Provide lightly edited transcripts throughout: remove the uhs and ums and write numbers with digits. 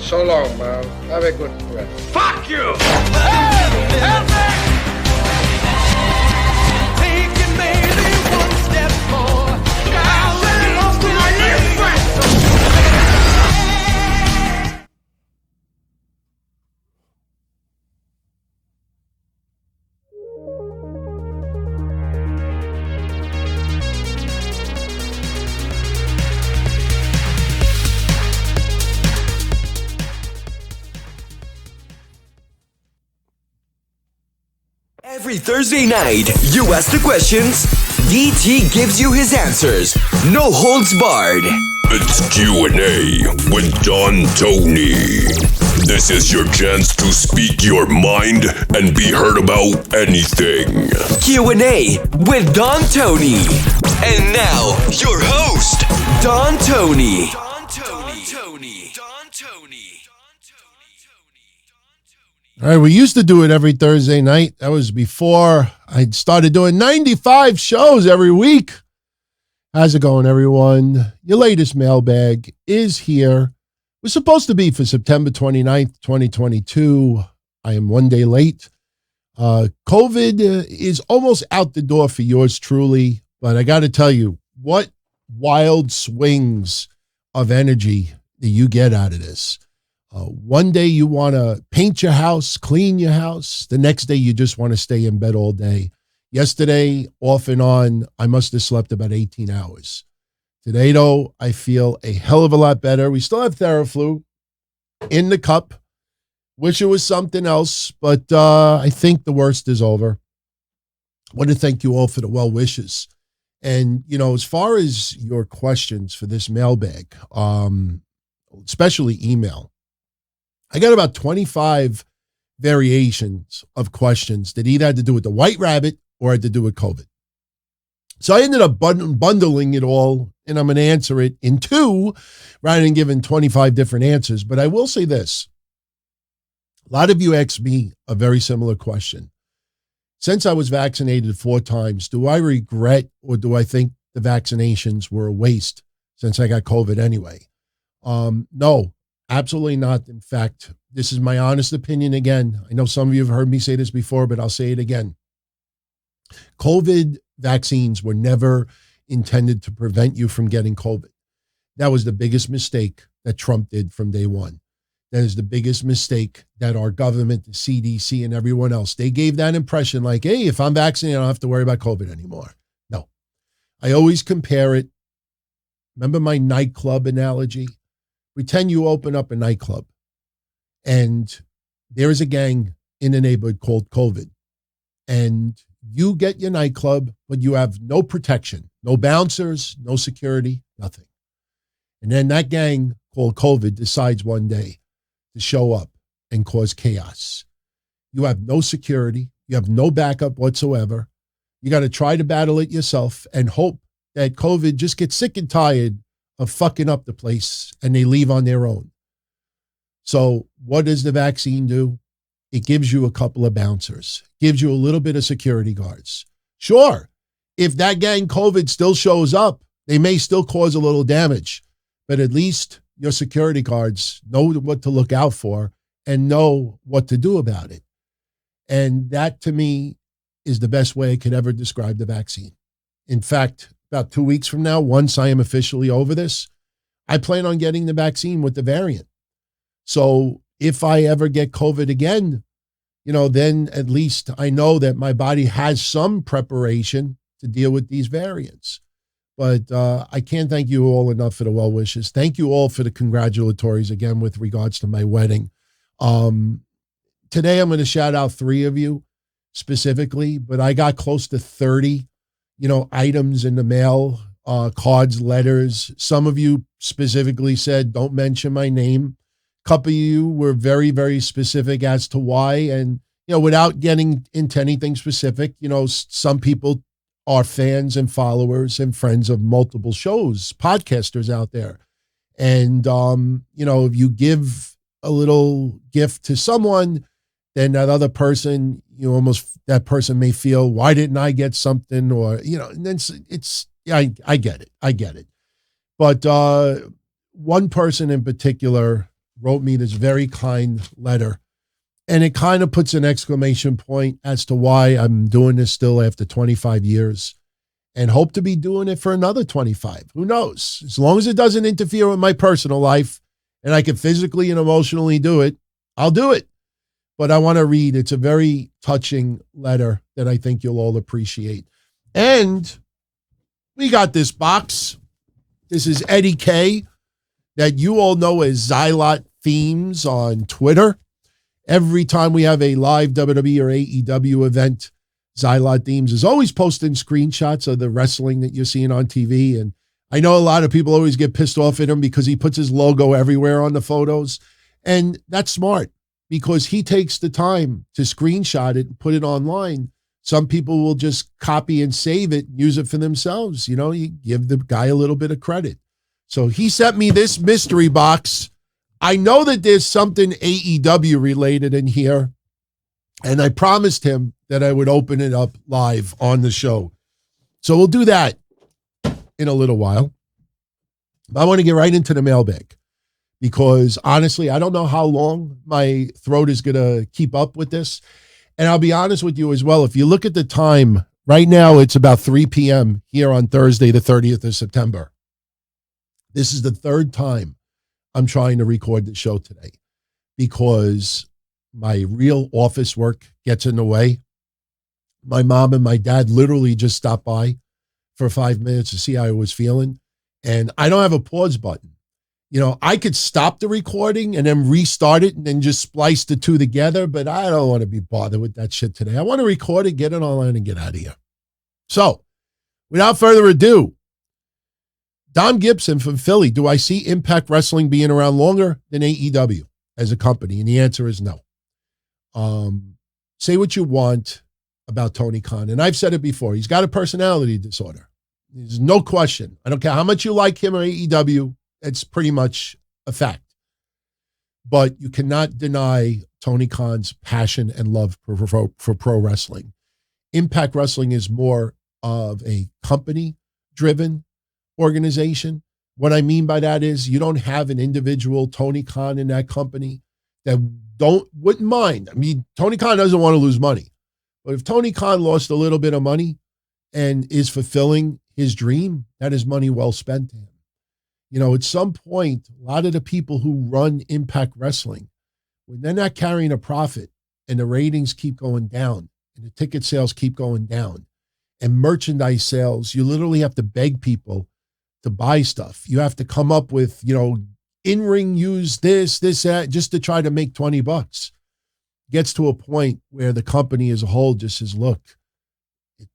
So long, man. Have a good rest. Fuck you! Help me! Taking maybe one step more. I really lost my little friend. Every Thursday night, you ask the questions, DT gives you his answers. No holds barred. It's Q&A with Don Tony. This is your chance to speak your mind and be heard about anything. Q&A with Don Tony. And now, your host, Don Tony. All right, we used to do it every Thursday night. That was before I started doing 95 shows every week. How's it going, everyone? Your latest mailbag is here. We're supposed to be for September 29th, 2022. I am one day late. COVID is almost out the door for yours truly, but I got to tell you, what wild swings of energy that you get out of this. One day you want to paint your house, clean your house. The next day you just want to stay in bed all day. Yesterday, off and on, I must have slept about 18 hours. Today, though, I feel a hell of a lot better. We still have Theraflu in the cup. Wish it was something else, but I think the worst is over. I want to thank you all for the well wishes. And, you know, as far as your questions for this mailbag, especially email, I got about 25 variations of questions that either had to do with the white rabbit or had to do with COVID. So I ended up bundling it all, and I'm going to answer it in two rather than giving 25 different answers. But I will say this. A lot of you asked me a very similar question. Since I was vaccinated 4 times, do I regret or do I think the vaccinations were a waste since I got COVID anyway? No. Absolutely not. In fact, this is my honest opinion again. I know some of you have heard me say this before, but I'll say it again. COVID vaccines were never intended to prevent you from getting COVID. That was the biggest mistake that Trump did from day one. That is the biggest mistake that our government, the CDC, and everyone else, they gave that impression like, hey, if I'm vaccinated, I don't have to worry about COVID anymore. No. I always compare it. Remember my nightclub analogy? Pretend you open up a nightclub and there is a gang in the neighborhood called COVID, and you get your nightclub, but you have no protection, no bouncers, no security, nothing. And then that gang called COVID decides one day to show up and cause chaos. You have no security. You have no backup whatsoever. You got to try to battle it yourself and hope that COVID just gets sick and tired of fucking up the place and they leave on their own. So what does the vaccine do? It gives you a couple of bouncers, gives you a little bit of security guards. Sure, if that gang COVID still shows up, they may still cause a little damage, but at least your security guards know what to look out for and know what to do about it. And that to me is the best way I could ever describe the vaccine. In fact, about 2 weeks from now, once I am officially over this, I plan on getting the vaccine with the variant. So if I ever get COVID again, you know, then at least I know that my body has some preparation to deal with these variants. But I can't thank you all enough for the well wishes. Thank you all for the congratulatories again with regards to my wedding. Today I'm going to shout out 3 of you specifically, but I got close to 30 items in the mail, cards, letters. Some of you specifically said, don't mention my name. A couple of you were very, very specific as to why. And, without getting into anything specific, some people are fans and followers and friends of multiple shows, podcasters out there. And, if you give a little gift to someone, then that other person, that person may feel, why didn't I get something? Or, and then I get it. But one person in particular wrote me this very kind letter. And it kind of puts an exclamation point as to why I'm doing this still after 25 years and hope to be doing it for another 25. Who knows? As long as it doesn't interfere with my personal life and I can physically and emotionally do it, I'll do it. But I want to read. It's a very touching letter that I think you'll all appreciate. And we got this box. This is Eddie K, that you all know as Xylot Themes on Twitter. Every time we have a live WWE or AEW event, Xylot Themes is always posting screenshots of the wrestling that you're seeing on TV. And I know a lot of people always get pissed off at him because he puts his logo everywhere on the photos. And that's smart because he takes the time to screenshot it and put it online. Some people will just copy and save it and use it for themselves. You know, you give the guy a little bit of credit. So he sent me this mystery box. I know that there's something AEW related in here, and I promised him that I would open it up live on the show. So we'll do that in a little while. But I want to get right into the mailbag because honestly, I don't know how long my throat is going to keep up with this. And I'll be honest with you as well. If you look at the time, right now it's about 3 p.m. here on Thursday, the 30th of September. This is the third time I'm trying to record the show today because my real office work gets in the way. My mom and my dad literally just stopped by for 5 minutes to see how I was feeling. And I don't have a pause button. You know, I could stop the recording and then restart it and then just splice the two together, but I don't want to be bothered with that shit today. I want to record it, get it online, and get out of here. So, without further ado, Dom Gibson from Philly, do I see Impact Wrestling being around longer than AEW as a company? And the answer is no. Say what you want about Tony Khan. And I've said it before. He's got a personality disorder. There's no question. I don't care how much you like him or AEW. It's pretty much a fact. But you cannot deny Tony Khan's passion and love for pro wrestling. Impact Wrestling is more of a company-driven organization. What I mean by that is you don't have an individual Tony Khan in that company that wouldn't mind. I mean, Tony Khan doesn't want to lose money. But if Tony Khan lost a little bit of money and is fulfilling his dream, that is money well spent to him. You know, at some point, a lot of the people who run Impact Wrestling, when they're not carrying a profit and the ratings keep going down and the ticket sales keep going down and merchandise sales, you literally have to beg people to buy stuff. You have to come up with, you know, in-ring use this, that, just to try to make $20. Gets to a point where the company as a whole just says, look,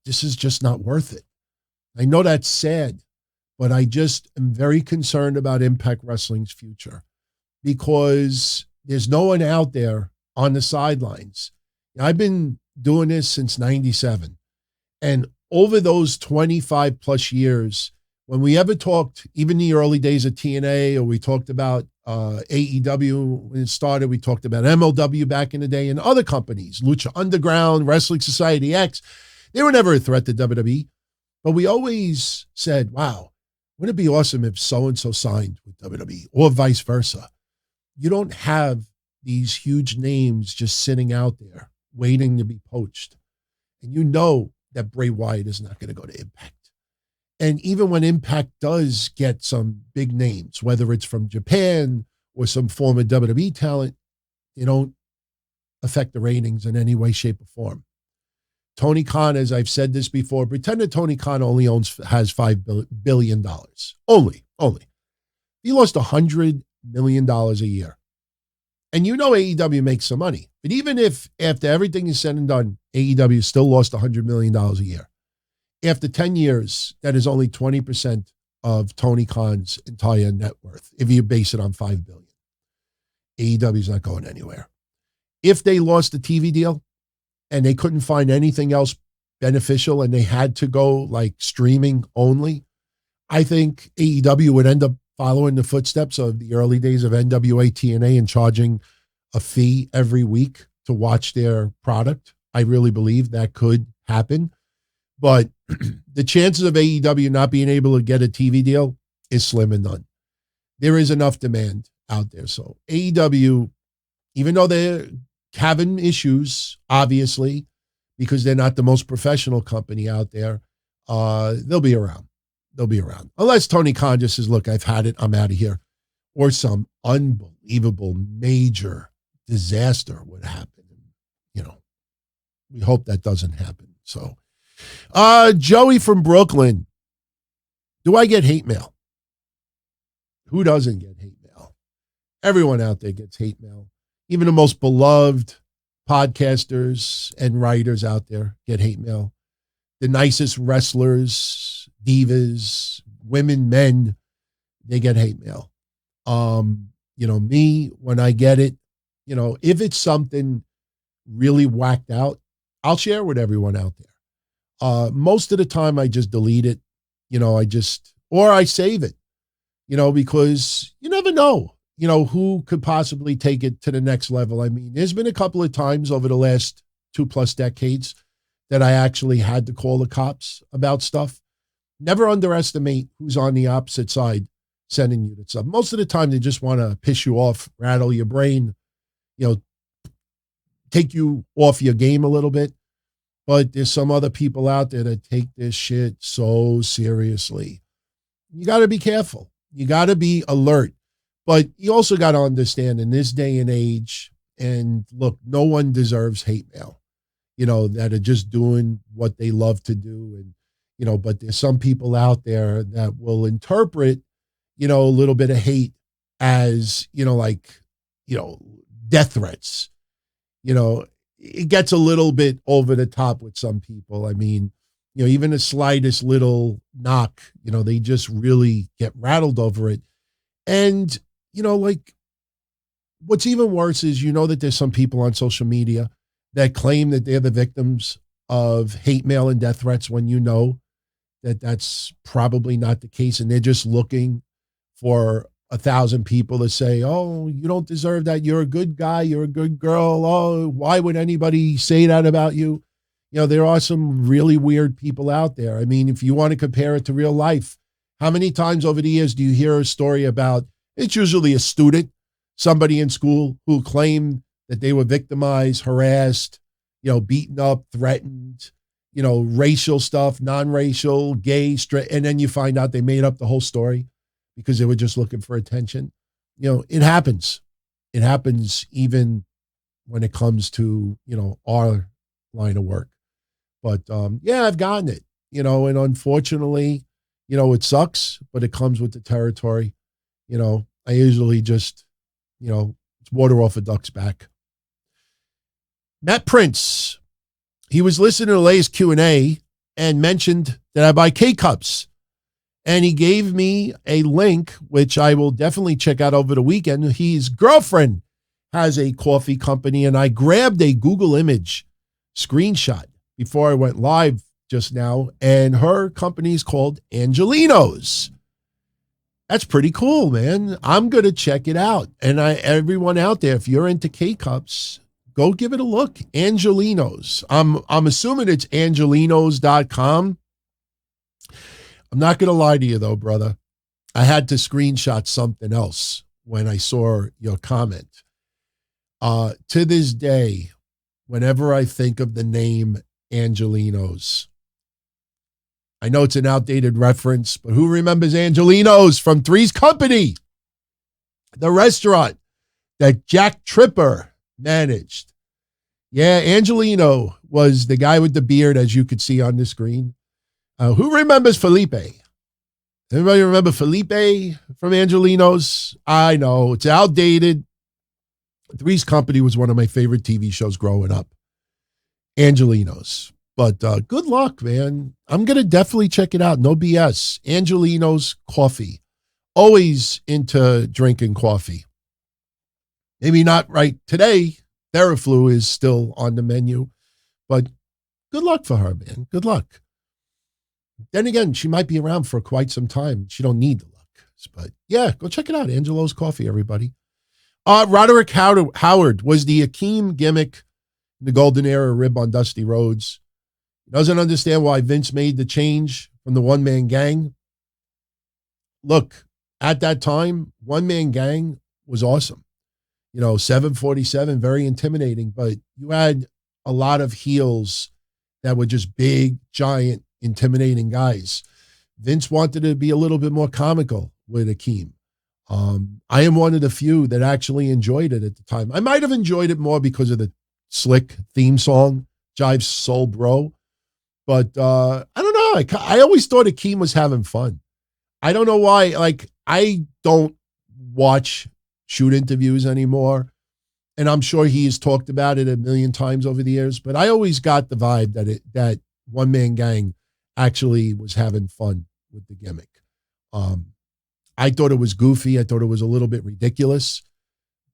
this is just not worth it. I know that's sad, but I just am very concerned about Impact Wrestling's future because there's no one out there on the sidelines. I've been doing this since 97. And over those 25 plus years, when we ever talked, even the early days of TNA, or we talked about AEW when it started, we talked about MLW back in the day and other companies, Lucha Underground, Wrestling Society X, they were never a threat to WWE. But we always said, wow, wouldn't it be awesome if so-and-so signed with WWE or vice versa? You don't have these huge names just sitting out there waiting to be poached. And you know that Bray Wyatt is not going to go to Impact. And even when Impact does get some big names, whether it's from Japan or some former WWE talent, they don't affect the ratings in any way, shape, or form. Tony Khan, as I've said this before, pretend that Tony Khan only has $5 billion. Only. He lost $100 million a year. And you know AEW makes some money. But even if after everything is said and done, AEW still lost $100 million a year. After 10 years, that is only 20% of Tony Khan's entire net worth, if you base it on $5 billion. AEW is not going anywhere. If they lost the TV deal and they couldn't find anything else beneficial and they had to go like streaming only, I think AEW would end up following the footsteps of the early days of NWA TNA and charging a fee every week to watch their product. I really believe that could happen. But the chances of AEW not being able to get a TV deal is slim and none. There is enough demand. out there. So AEW, even though they're having issues, obviously, because they're not the most professional company out there, they'll be around. They'll be around. Unless Tony Khan just says, look, I've had it, I'm out of here. Or some unbelievable major disaster would happen. You know, we hope that doesn't happen. So, Joey from Brooklyn, do I get hate mail? Who doesn't get hate mail? Everyone out there gets hate mail. Even the most beloved podcasters and writers out there get hate mail. The nicest wrestlers, divas, women, men, they get hate mail. You know, me, when I get it, you know, if it's something really whacked out, I'll share with everyone out there. Most of the time I just delete it, you know, or I save it, you know, because you never know, you know, who could possibly take it to the next level. I mean, there's been a couple of times over the last 2+ decades that I actually had to call the cops about stuff. Never underestimate who's on the opposite side sending you that stuff. Most of the time they just want to piss you off, rattle your brain, you know, take you off your game a little bit. But there's some other people out there that take this shit so seriously. You got to be careful. You got to be alert. But you also got to understand in this day and age, and look, no one deserves hate mail, you know, that are just doing what they love to do. And, you know, but there's some people out there that will interpret, you know, a little bit of hate as, you know, like, you know, death threats. You know, it gets a little bit over the top with some people. I mean, you know, even the slightest little knock, you know, they just really get rattled over it. And, you know, like, what's even worse is, you know, that there's some people on social media that claim that they're the victims of hate mail and death threats when you know that that's probably not the case. And they're just looking for 1,000 people to say, oh, you don't deserve that. You're a good guy. You're a good girl. Oh, why would anybody say that about you? You know, there are some really weird people out there. I mean, if you want to compare it to real life, how many times over the years do you hear a story about, it's usually a student, somebody in school who claimed that they were victimized, harassed, you know, beaten up, threatened, you know, racial stuff, non-racial, gay, straight, and then you find out they made up the whole story because they were just looking for attention. You know, it happens. It happens even when it comes to, you know, our line of work. But yeah, I've gotten it, you know, and unfortunately, you know, it sucks, but it comes with the territory. You know, I usually just, you know, it's water off a duck's back. Matt Prince, he was listening to the latest Q&A and mentioned that I buy K-Cups. And he gave me a link, which I will definitely check out over the weekend. His girlfriend has a coffee company, and I grabbed a Google image screenshot before I went live just now, and her company is called Angelinos. That's pretty cool, man. I'm going to check it out. And everyone out there, if you're into K-Cups, go give it a look. Angelinos. I'm assuming it's angelinos.com. I'm not going to lie to you, though, brother. I had to screenshot something else when I saw your comment. To this day, whenever I think of the name Angelinos, I know it's an outdated reference, but who remembers Angelinos from Three's Company? The restaurant that Jack Tripper managed. Yeah, Angelino was the guy with the beard, as you could see on the screen. Who remembers Felipe? Everybody remember Felipe from Angelinos? I know, it's outdated. Three's Company was one of my favorite TV shows growing up. Angelinos. But good luck, man. I'm going to definitely check it out. No BS. Angelinos Coffee. Always into drinking coffee. Maybe not right today. Theraflu is still on the menu. But good luck for her, man. Good luck. Then again, she might be around for quite some time. She don't need the luck. But yeah, go check it out. Angelo's Coffee, everybody. Roderick Howard was the Akeem gimmick in the golden era rib on Dusty Rhodes. He doesn't understand why Vince made the change from the one-man gang. Look, at that time, one-man gang was awesome. 747, very intimidating, but you had a lot of heels that were just big, giant, intimidating guys. Vince wanted to be a little bit more comical with Akeem. I am one of the few that actually enjoyed it at the time. I might have enjoyed it more because of the slick theme song, Jive Soul Bro. But I don't know. I always thought Akeem was having fun. I don't know why. Like, I don't watch shoot interviews anymore. And I'm sure he has talked about it a million times over the years. But I always got the vibe that One Man Gang actually was having fun with the gimmick. I thought it was goofy. I thought it was a little bit ridiculous,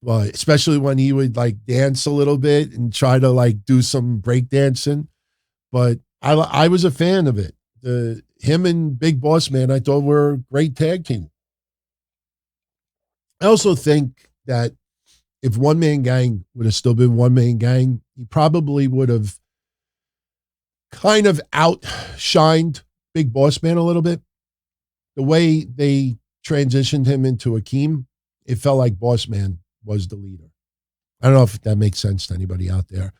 but especially when he would like dance a little bit and try to like do some break dancing. But I was a fan of it. Him and Big Boss Man, I thought were a great tag team. I also think that if One Man Gang would have still been One Man Gang, he probably would have kind of outshined Big Boss Man a little bit. The way they transitioned him into Akeem, it felt like Boss Man was the leader. I don't know if that makes sense to anybody out there.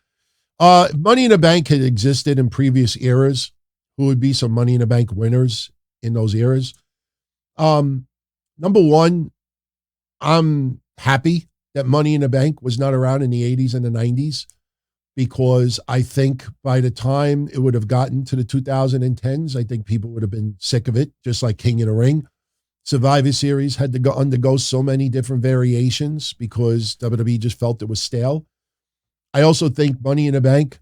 Money in the Bank had existed in previous eras. Who would be some Money in the Bank winners in those eras? Number one, I'm happy that Money in the Bank was not around in the 80s and the 90s, because I think by the time it would have gotten to the 2010s, I think people would have been sick of it, just like King of the Ring. Survivor Series had to undergo so many different variations because WWE just felt it was stale. I also think Money in the Bank,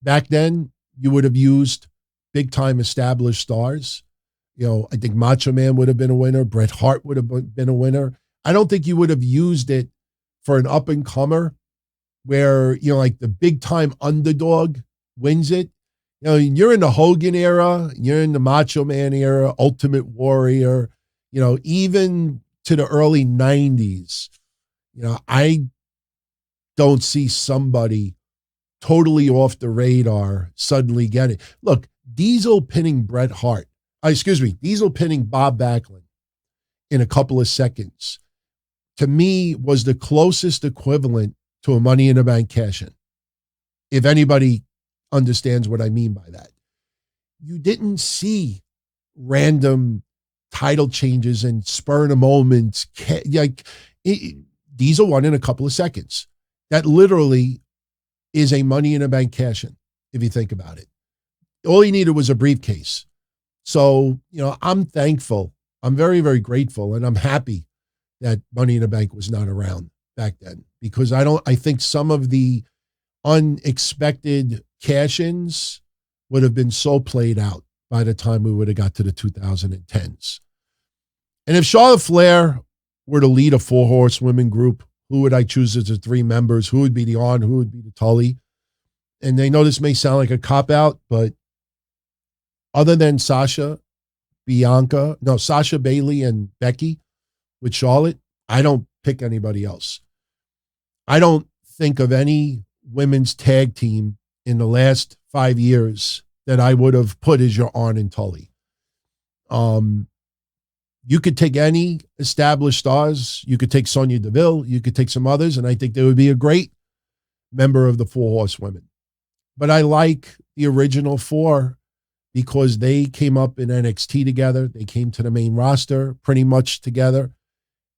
back then, you would have used big-time established stars. I think Macho Man would have been a winner. Bret Hart would have been a winner. I don't think you would have used it for an up-and-comer where, like the big-time underdog wins it. You're in the Hogan era. You're in the Macho Man era, Ultimate Warrior, even to the early 90s. I don't see somebody totally off the radar suddenly get it. Look, Diesel pinning Bret Hart. Diesel pinning Bob Backlund in a couple of seconds, to me, was the closest equivalent to a Money in the Bank cash-in. If anybody understands what I mean by that. You didn't see random title changes and spur of the moment. Diesel won in a couple of seconds. That literally is a Money in the Bank cash-in, if you think about it. All he needed was a briefcase. So, I'm thankful. I'm very, very grateful, and I'm happy that Money in the Bank was not around back then, because I think some of the unexpected cash-ins would have been so played out by the time we would have got to the 2010s. And if Charlotte Flair were to lead a 4-horsewomen group, who would I choose as the 3 members? Who would be the Arn? Who would be the Tully? And I know this may sound like a cop-out, but other than Sasha, Bailey and Becky with Charlotte, I don't pick anybody else. I don't think of any women's tag team in the last 5 years that I would have put as your Arn and Tully. You could take any established stars. You could take Sonya Deville. You could take some others, and I think they would be a great member of the 4 Horsewomen. But I like the original 4 because they came up in NXT together. They came to the main roster pretty much together.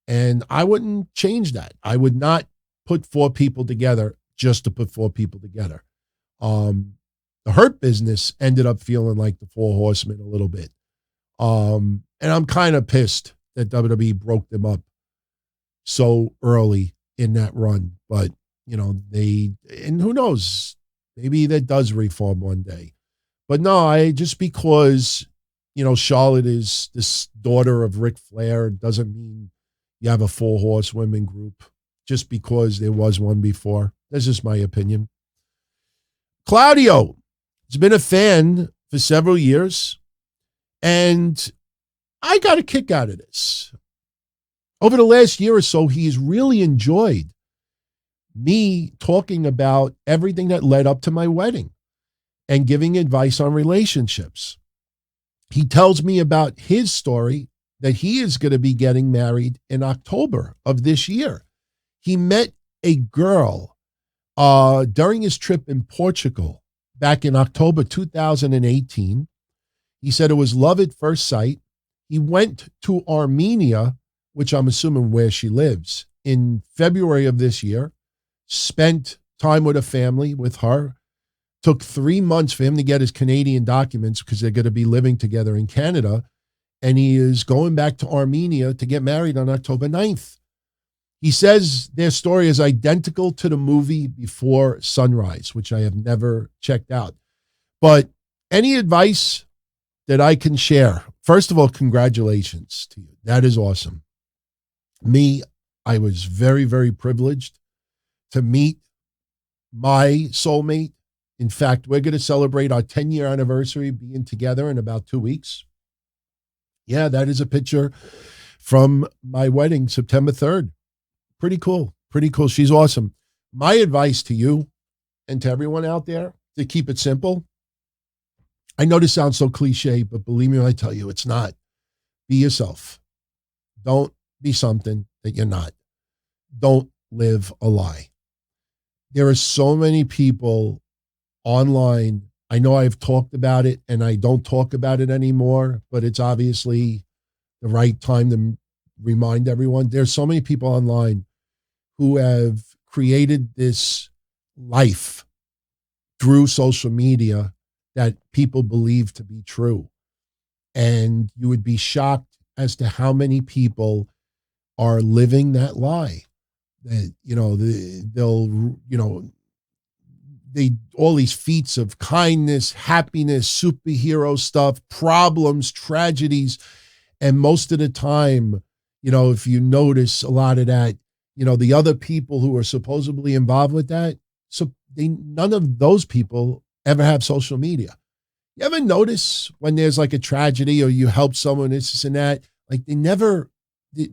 And I wouldn't change that. I would not put 4 people together just to put 4 people together. The Hurt Business ended up feeling like the 4 Horsemen a little bit. And I'm kind of pissed that WWE broke them up so early in that run. But, and who knows, maybe that does reform one day. But no, just because, Charlotte is this daughter of Ric Flair doesn't mean you have a 4 Horsewomen group just because there was one before. That's just my opinion. Claudio has been a fan for several years, and I got a kick out of this. Over the last year or so, he's really enjoyed me talking about everything that led up to my wedding and giving advice on relationships. He tells me about his story that he is going to be getting married in October of this year. He met a girl during his trip in Portugal back in October 2018. He said it was love at first sight. He went to Armenia, which I'm assuming where she lives, in February of this year, spent time with a family with her. Took 3 months for him to get his Canadian documents because they're going to be living together in Canada. And he is going back to Armenia to get married on October 9th. He says their story is identical to the movie Before Sunrise, which I have never checked out. But any advice that I can share? First of all, congratulations to you. That is awesome. Me, I was very, very privileged to meet my soulmate. In fact, we're going to celebrate our 10-year anniversary being together in about 2 weeks. Yeah, that is a picture from my wedding, September 3rd. Pretty cool. Pretty cool. She's awesome. My advice to you and to everyone out there, to keep it simple. I know this sounds so cliche, but believe me when I tell you, it's not. Be yourself. Don't be something that you're not. Don't live a lie. There are so many people online. I know I've talked about it and I don't talk about it anymore, but it's obviously the right time to remind everyone. There's so many people online who have created this life through social media that people believe to be true. And you would be shocked as to how many people are living that lie. That, they all these feats of kindness, happiness, superhero stuff, problems, tragedies. And most of the time, if you notice a lot of that, the other people who are supposedly involved with that, so none of those people ever have social media. You ever notice when there's like a tragedy or you help someone, this and that, like they never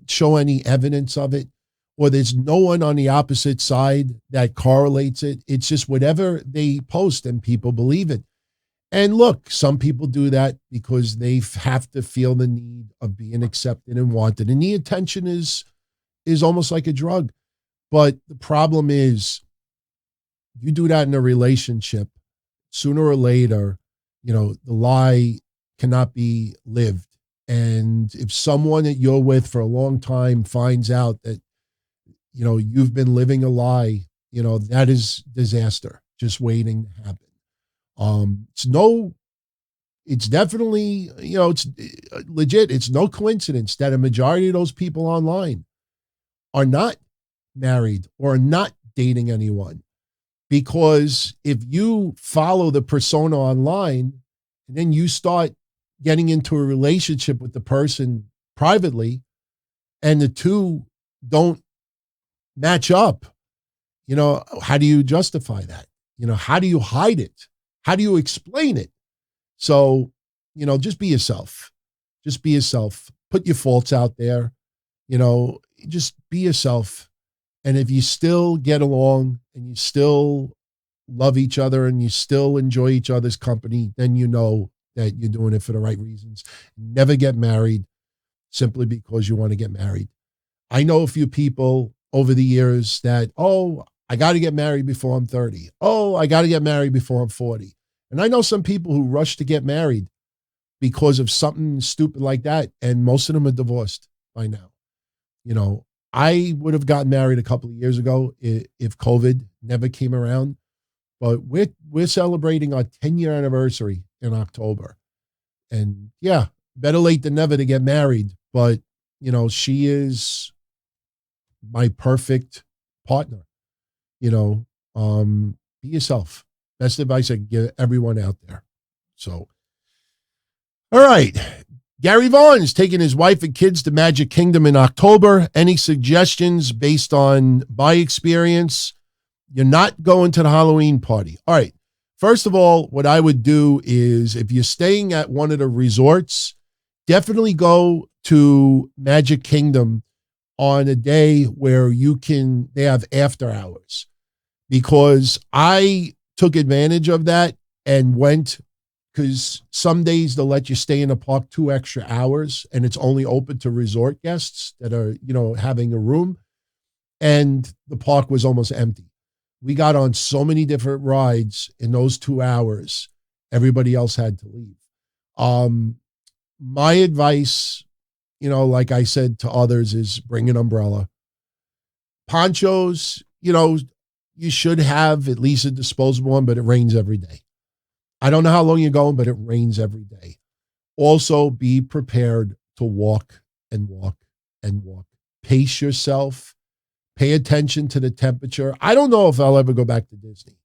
show any evidence of it? Or there's no one on the opposite side that correlates it. It's just whatever they post and people believe it. And look, some people do that because they have to feel the need of being accepted and wanted. And the attention is almost like a drug. But the problem is, you do that in a relationship, sooner or later, the lie cannot be lived. And if someone that you're with for a long time finds out that you've been living a lie, that is disaster just waiting to happen. It's definitely, it's legit. It's no coincidence that a majority of those people online are not married or not dating anyone. Because if you follow the persona online and then you start getting into a relationship with the person privately and the two don't match up, how do you justify that? How do you hide it? How do you explain it? So, just be yourself. Just be yourself. Put your faults out there. Just be yourself. And if you still get along and you still love each other and you still enjoy each other's company, then you know that you're doing it for the right reasons. Never get married simply because you want to get married. I know a few people over the years that, I got to get married before I'm 30. I got to get married before I'm 40. And I know some people who rush to get married because of something stupid like that. And most of them are divorced by now. I would have gotten married a couple of years ago if COVID never came around. But we're celebrating our 10-year anniversary in October. And yeah, better late than never to get married. But, she is my perfect partner. Be yourself. Best advice I can give everyone out there. So, all right. Gary Vaughn is taking his wife and kids to Magic Kingdom in October. Any suggestions based on my experience? You're not going to the Halloween party. All right. First of all, what I would do is if you're staying at one of the resorts, definitely go to Magic Kingdom on a day where they have after hours, because I took advantage of that and went because some days they'll let you stay in the park 2 extra hours, and it's only open to resort guests that are, having a room. And the park was almost empty. We got on so many different rides in those 2 hours. Everybody else had to leave. My advice, like I said to others, is bring an umbrella. Ponchos, you should have at least a disposable one, but it rains every day. I don't know how long you're going, but it rains every day. Also, be prepared to walk and walk and walk. Pace yourself. Pay attention to the temperature. I don't know if I'll ever go back to Disney.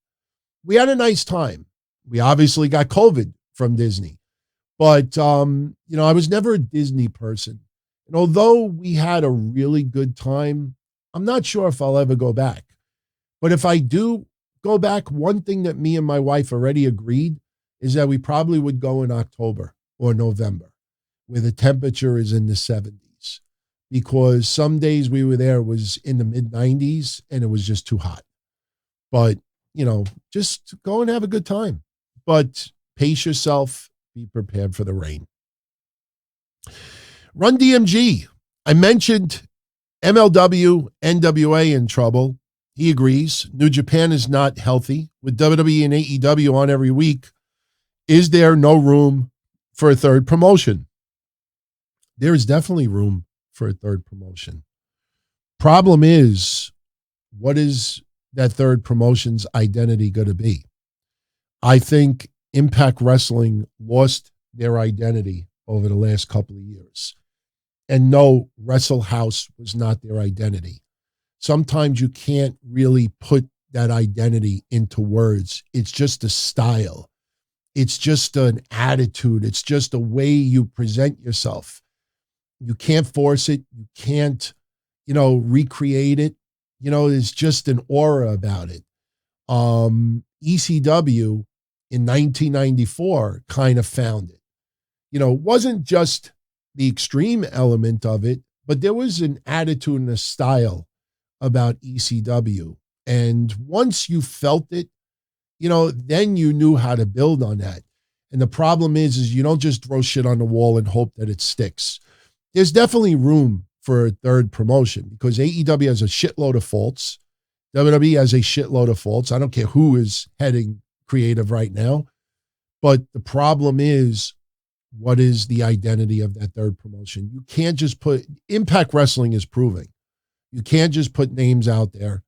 We had a nice time. We obviously got COVID from Disney. But, I was never a Disney person. And although we had a really good time, I'm not sure if I'll ever go back. But if I do go back, one thing that me and my wife already agreed is that we probably would go in October or November, where the temperature is in the 70s. Because some days we were there was in the mid-90s and it was just too hot. But, just go and have a good time. But pace yourself. Be prepared for the rain. Run DMG. I mentioned MLW, NWA in trouble. He agrees. New Japan is not healthy. With WWE and AEW on every week, is there no room for a third promotion? There is definitely room for a third promotion. Problem is, what is that third promotion's identity going to be? I think Impact Wrestling lost their identity over the last couple of years. And no, Wrestle House was not their identity. Sometimes you can't really put that identity into words. It's just a style. It's just an attitude. It's just a way you present yourself. You can't force it. You can't, recreate it. There's just an aura about it. ECW in 1994 kind of found it. It wasn't just the extreme element of it, but there was an attitude and a style about ECW. And once you felt it, then you knew how to build on that. And the problem is you don't just throw shit on the wall and hope that it sticks. There's definitely room for a third promotion because AEW has a shitload of faults. WWE has a shitload of faults. I don't care who is heading creative right now. But the problem is, what is the identity of that third promotion? You can't just put, Impact Wrestling is proving, you can't just put names out there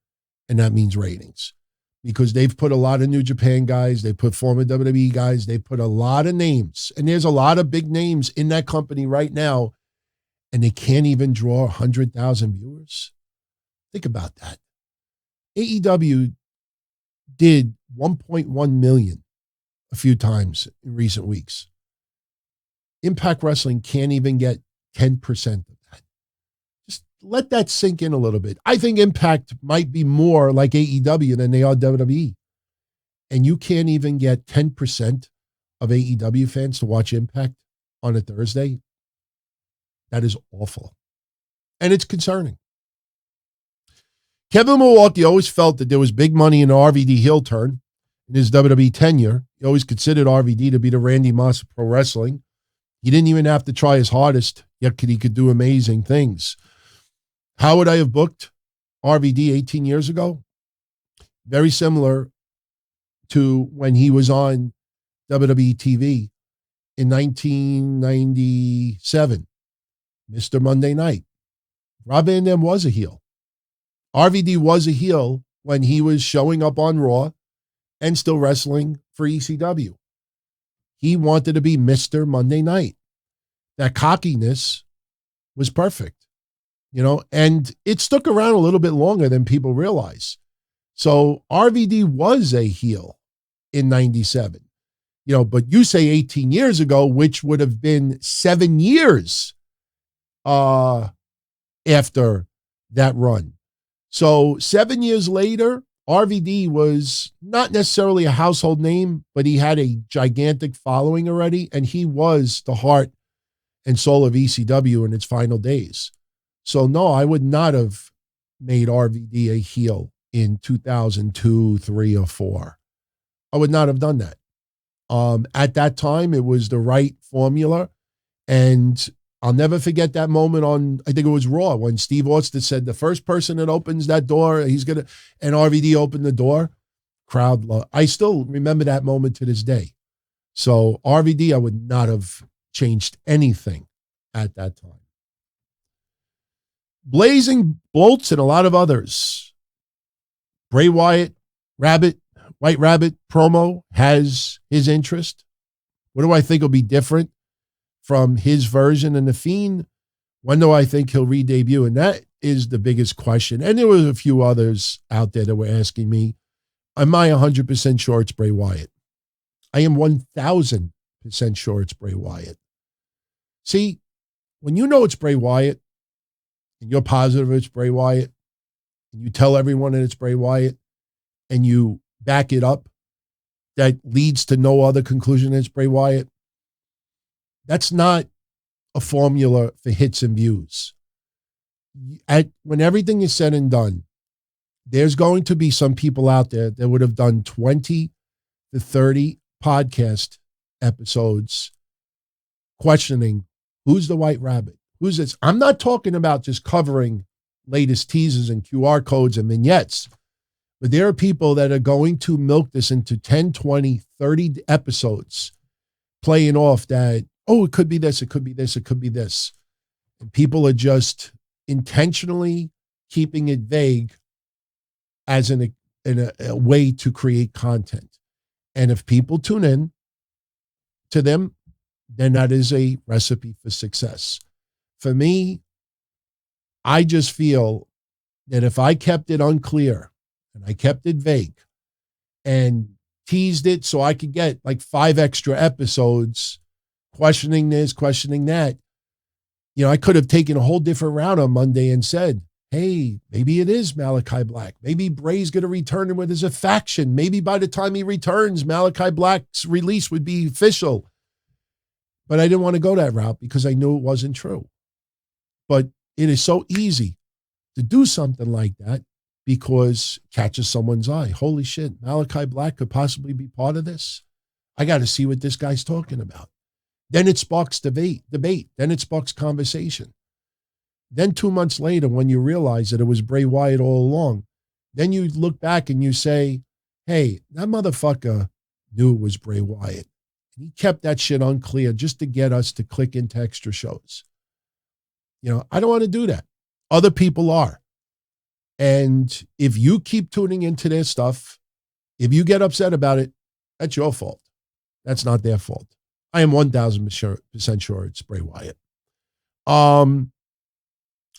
and that means ratings. Because they've put a lot of New Japan guys, they put former WWE guys, they put a lot of names. And there's a lot of big names in that company right now, and they can't even draw 100,000 viewers. Think about that. AEW did 1.1 million a few times in recent weeks. Impact Wrestling can't even get 10% of that. Just let that sink in a little bit. I think Impact might be more like AEW than they are WWE. And you can't even get 10% of AEW fans to watch Impact on a Thursday. That is awful. And it's concerning. Kevin Milwaukee always felt that there was big money in the RVD heel turn in his WWE tenure. He always considered RVD to be the Randy Moss of pro wrestling. He didn't even have to try his hardest, yet he could do amazing things. How would I have booked RVD 18 years ago? Very similar to when he was on WWE TV in 1997. Mr. Monday Night. Rob Van Dam was a heel. RVD was a heel when he was showing up on Raw and still wrestling for ECW. He wanted to be Mr. Monday Night. That cockiness was perfect, and it stuck around a little bit longer than people realize. So RVD was a heel in 97, but you say 18 years ago, which would have been 7 years after that run. So 7 years later, RVD was not necessarily a household name, but he had a gigantic following already, and he was the heart and soul of ECW in its final days. So no, I would not have made RVD a heel in 2002, 3, or 4. I would not have done that. At that time, it was the right formula. And I'll never forget that moment on, I think it was Raw, when Steve Austin said, the first person that opens that door, and RVD opened the door. Crowd love. I still remember that moment to this day. So RVD, I would not have changed anything at that time. Blazing Bolts and a lot of others. Bray Wyatt, White Rabbit promo has his interest. What do I think will be different from his version and The Fiend? When do I think he'll re-debut? And that is the biggest question. And there were a few others out there that were asking me, am I 100% sure it's Bray Wyatt? I am 1,000% sure it's Bray Wyatt. See, when you know it's Bray Wyatt, and you're positive it's Bray Wyatt, and you tell everyone that it's Bray Wyatt, and you back it up, that leads to no other conclusion than it's Bray Wyatt, that's not a formula for hits and views. When everything is said and done, there's going to be some people out there that would have done 20 to 30 podcast episodes questioning, who's the White Rabbit? Who's this? I'm not talking about just covering latest teases and QR codes and vignettes, but there are people that are going to milk this into 10, 20, 30 episodes, playing off that, oh, it could be this, it could be this, it could be this. And people are just intentionally keeping it vague as in a way to create content. And if people tune in to them, then that is a recipe for success. For me, I just feel that if I kept it unclear and I kept it vague and teased it so I could get like 5 extra episodes questioning this, questioning that, I could have taken a whole different route on Monday and said, hey, maybe it is Malachi Black. Maybe Bray's going to return him with his a faction. Maybe by the time he returns, Malachi Black's release would be official. But I didn't want to go that route because I knew it wasn't true. But it is so easy to do something like that because it catches someone's eye. Holy shit, Malachi Black could possibly be part of this. I got to see what this guy's talking about. Then it sparks debate. Then it sparks conversation. Then 2 months later, when you realize that it was Bray Wyatt all along, then you look back and you say, hey, that motherfucker knew it was Bray Wyatt. And he kept that shit unclear just to get us to click into extra shows. I don't want to do that. Other people are. And if you keep tuning into their stuff, if you get upset about it, that's your fault. That's not their fault. I am 1,000% sure it's Bray Wyatt.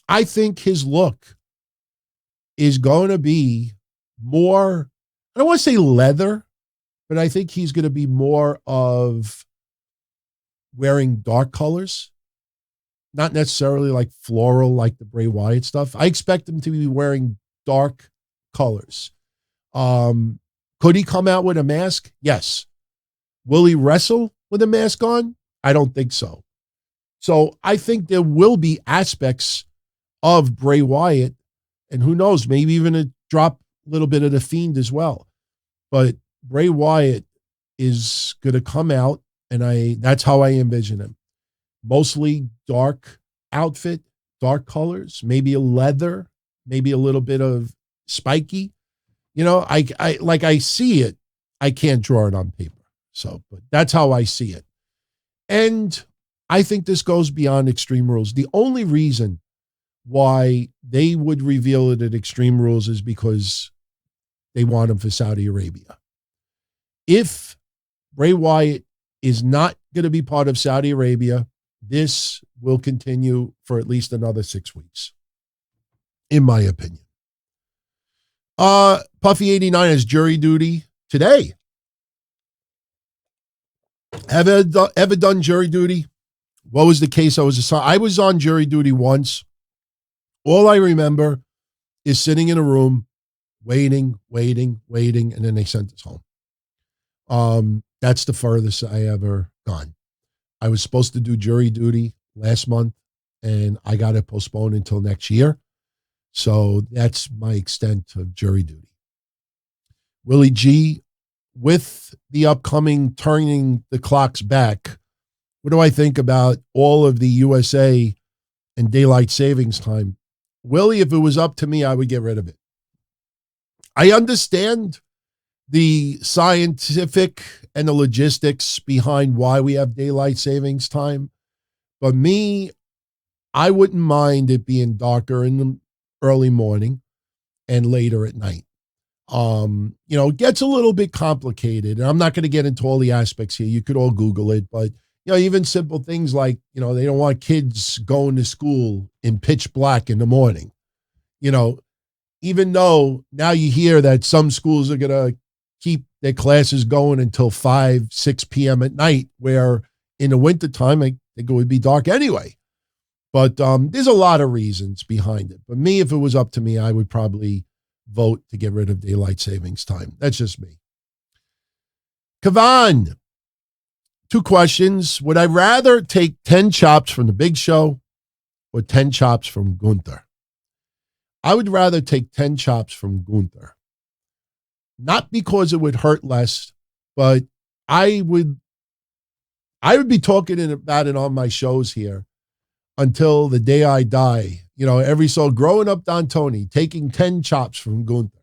I think his look is going to be more, I don't want to say leather, but I think he's going to be more of wearing dark colors. Not necessarily like floral, like the Bray Wyatt stuff. I expect him to be wearing dark colors. Could he come out with a mask? Yes. Will he wrestle with a mask on? I don't think so. So I think there will be aspects of Bray Wyatt, and who knows, maybe even a drop a little bit of the Fiend as well. But Bray Wyatt is going to come out, and that's how I envision him. Mostly dark outfit, dark colors, maybe a leather, maybe a little bit of spiky. I see it. I can't draw it on paper. So, but that's how I see it. And I think this goes beyond Extreme Rules. The only reason why they would reveal it at Extreme Rules is because they want him for Saudi Arabia. If Bray Wyatt is not going to be part of Saudi Arabia, this will continue for at least another 6 weeks, in my opinion. Puffy89 has jury duty today. Have I ever done jury duty? What was the case I was assigned? I was on jury duty once. All I remember is sitting in a room, waiting, and then they sent us home. That's the furthest I ever gone. I was supposed to do jury duty last month, and I got it postponed until next year. So that's my extent of jury duty. Willie G with the upcoming turning the clocks back, what do I think about all of the USA and daylight savings time? Willie, if it was up to me, I would get rid of it. I understand the scientific and the logistics behind why we have daylight savings time. But me, I wouldn't mind it being darker in the early morning and later at night. It gets a little bit complicated, and I'm not going to get into all the aspects here. You could all Google it, but even simple things like, they don't want kids going to school in pitch black in the morning. Even though now you hear that some schools are going to keep their classes going until 5, 6 p.m. at night, where in the wintertime, I think it would be dark anyway. But there's a lot of reasons behind it. But me, if it was up to me, I would probably vote to get rid of daylight savings time. That's just me. Kavan, 2 questions. Would I rather take 10 chops from the Big Show or 10 chops from Gunther? I would rather take 10 chops from Gunther. Not because it would hurt less, but I would be talking about it on my shows here until the day I die. Every so growing up Don Tony, taking 10 chops from Gunther.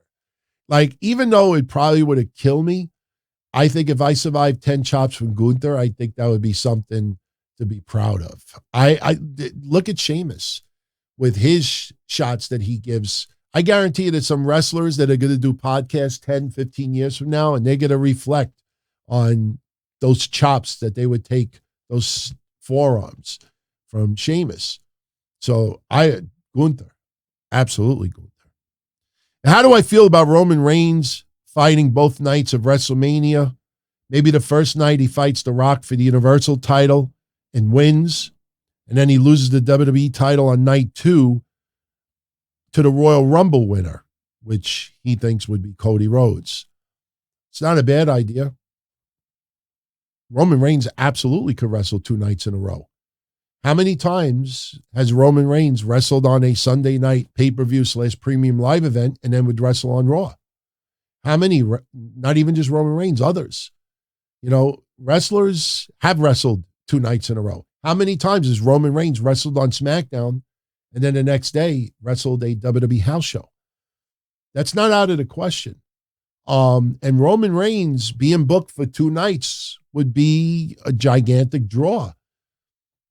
Like, even though it probably would have killed me, I think if I survived 10 chops from Gunther, I think that would be something to be proud of. I look at Sheamus with his shots that he gives. I guarantee you that some wrestlers that are going to do podcasts 10, 15 years from now, and they're going to reflect on those chops that they would take, those forearms from Sheamus. So Gunther, absolutely Gunther. How do I feel about Roman Reigns fighting both nights of WrestleMania? Maybe the first night he fights The Rock for the Universal title and wins, and then he loses the WWE title on night 2 to the Royal Rumble winner, which he thinks would be Cody Rhodes. It's not a bad idea. Roman Reigns absolutely could wrestle 2 nights in a row. How many times has Roman Reigns wrestled on a Sunday night pay-per-view / premium live event and then would wrestle on Raw? How many, not even just Roman Reigns, others? Wrestlers have wrestled 2 nights in a row. How many times has Roman Reigns wrestled on SmackDown and then the next day wrestled a WWE house show? That's not out of the question. And Roman Reigns being booked for 2 nights would be a gigantic draw.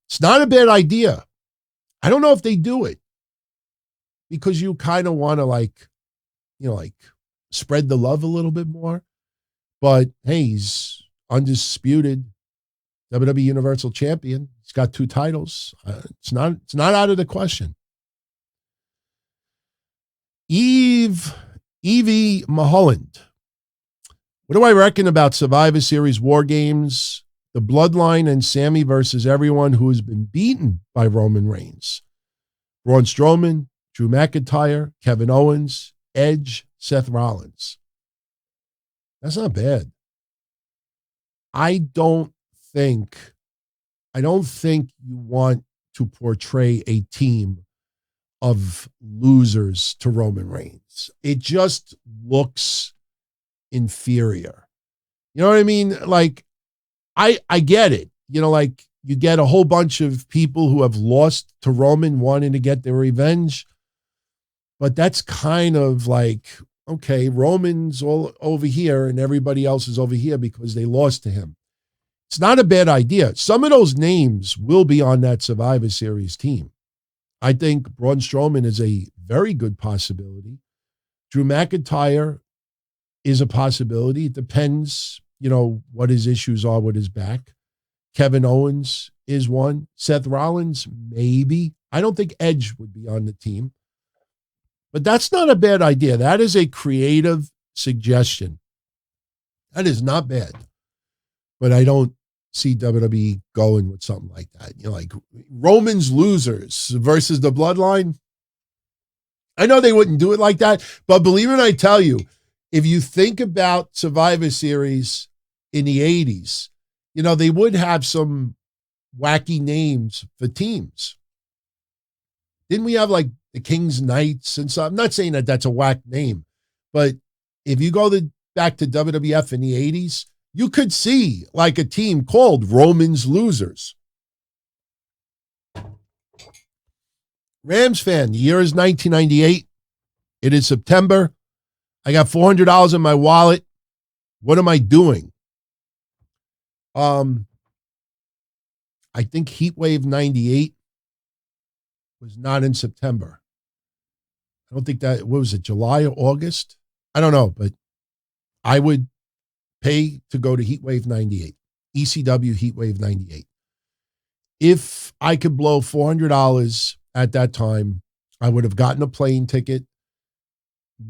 It's not a bad idea. I don't know if they do it because you kind of want to spread the love a little bit more. But hey, he's undisputed WWE Universal Champion. He's got 2 titles. It's not out of the question. Evie Mulholland. What do I reckon about Survivor Series War Games? The Bloodline and Sammy versus everyone who has been beaten by Roman Reigns. Braun Strowman, Drew McIntyre, Kevin Owens, Edge, Seth Rollins. That's not bad. I don't think you want to portray a team of losers to Roman Reigns. It just looks inferior. You know what I mean? Like, I get it. You get a whole bunch of people who have lost to Roman wanting to get their revenge. But that's kind of like, okay, Roman's all over here and everybody else is over here because they lost to him. It's not a bad idea. Some of those names will be on that Survivor Series team. I think Braun Strowman is a very good possibility. Drew McIntyre is a possibility. It depends, what his issues are with his back. Kevin Owens is one. Seth Rollins, maybe. I don't think Edge would be on the team. But that's not a bad idea. That is a creative suggestion. That is not bad. But I don't see WWE going with something like that. Like Roman's losers versus the Bloodline. I know they wouldn't do it like that, but believe it, I tell you, if you think about Survivor Series in the 80s, they would have some wacky names for teams. Didn't we have like the King's Knights and stuff? I'm not saying that that's a whack name, but if you go back to WWF in the 80s, you could see like a team called Roman's Losers. Rams fan, the year is 1998. It is September. I got $400 in my wallet. What am I doing? I think Heat Wave 98 was not in September. I don't think that, what was it, July or August? I don't know, but I would pay to go to Heat Wave 98, ECW Heat Wave 98. If I could blow $400 at that time, I would have gotten a plane ticket,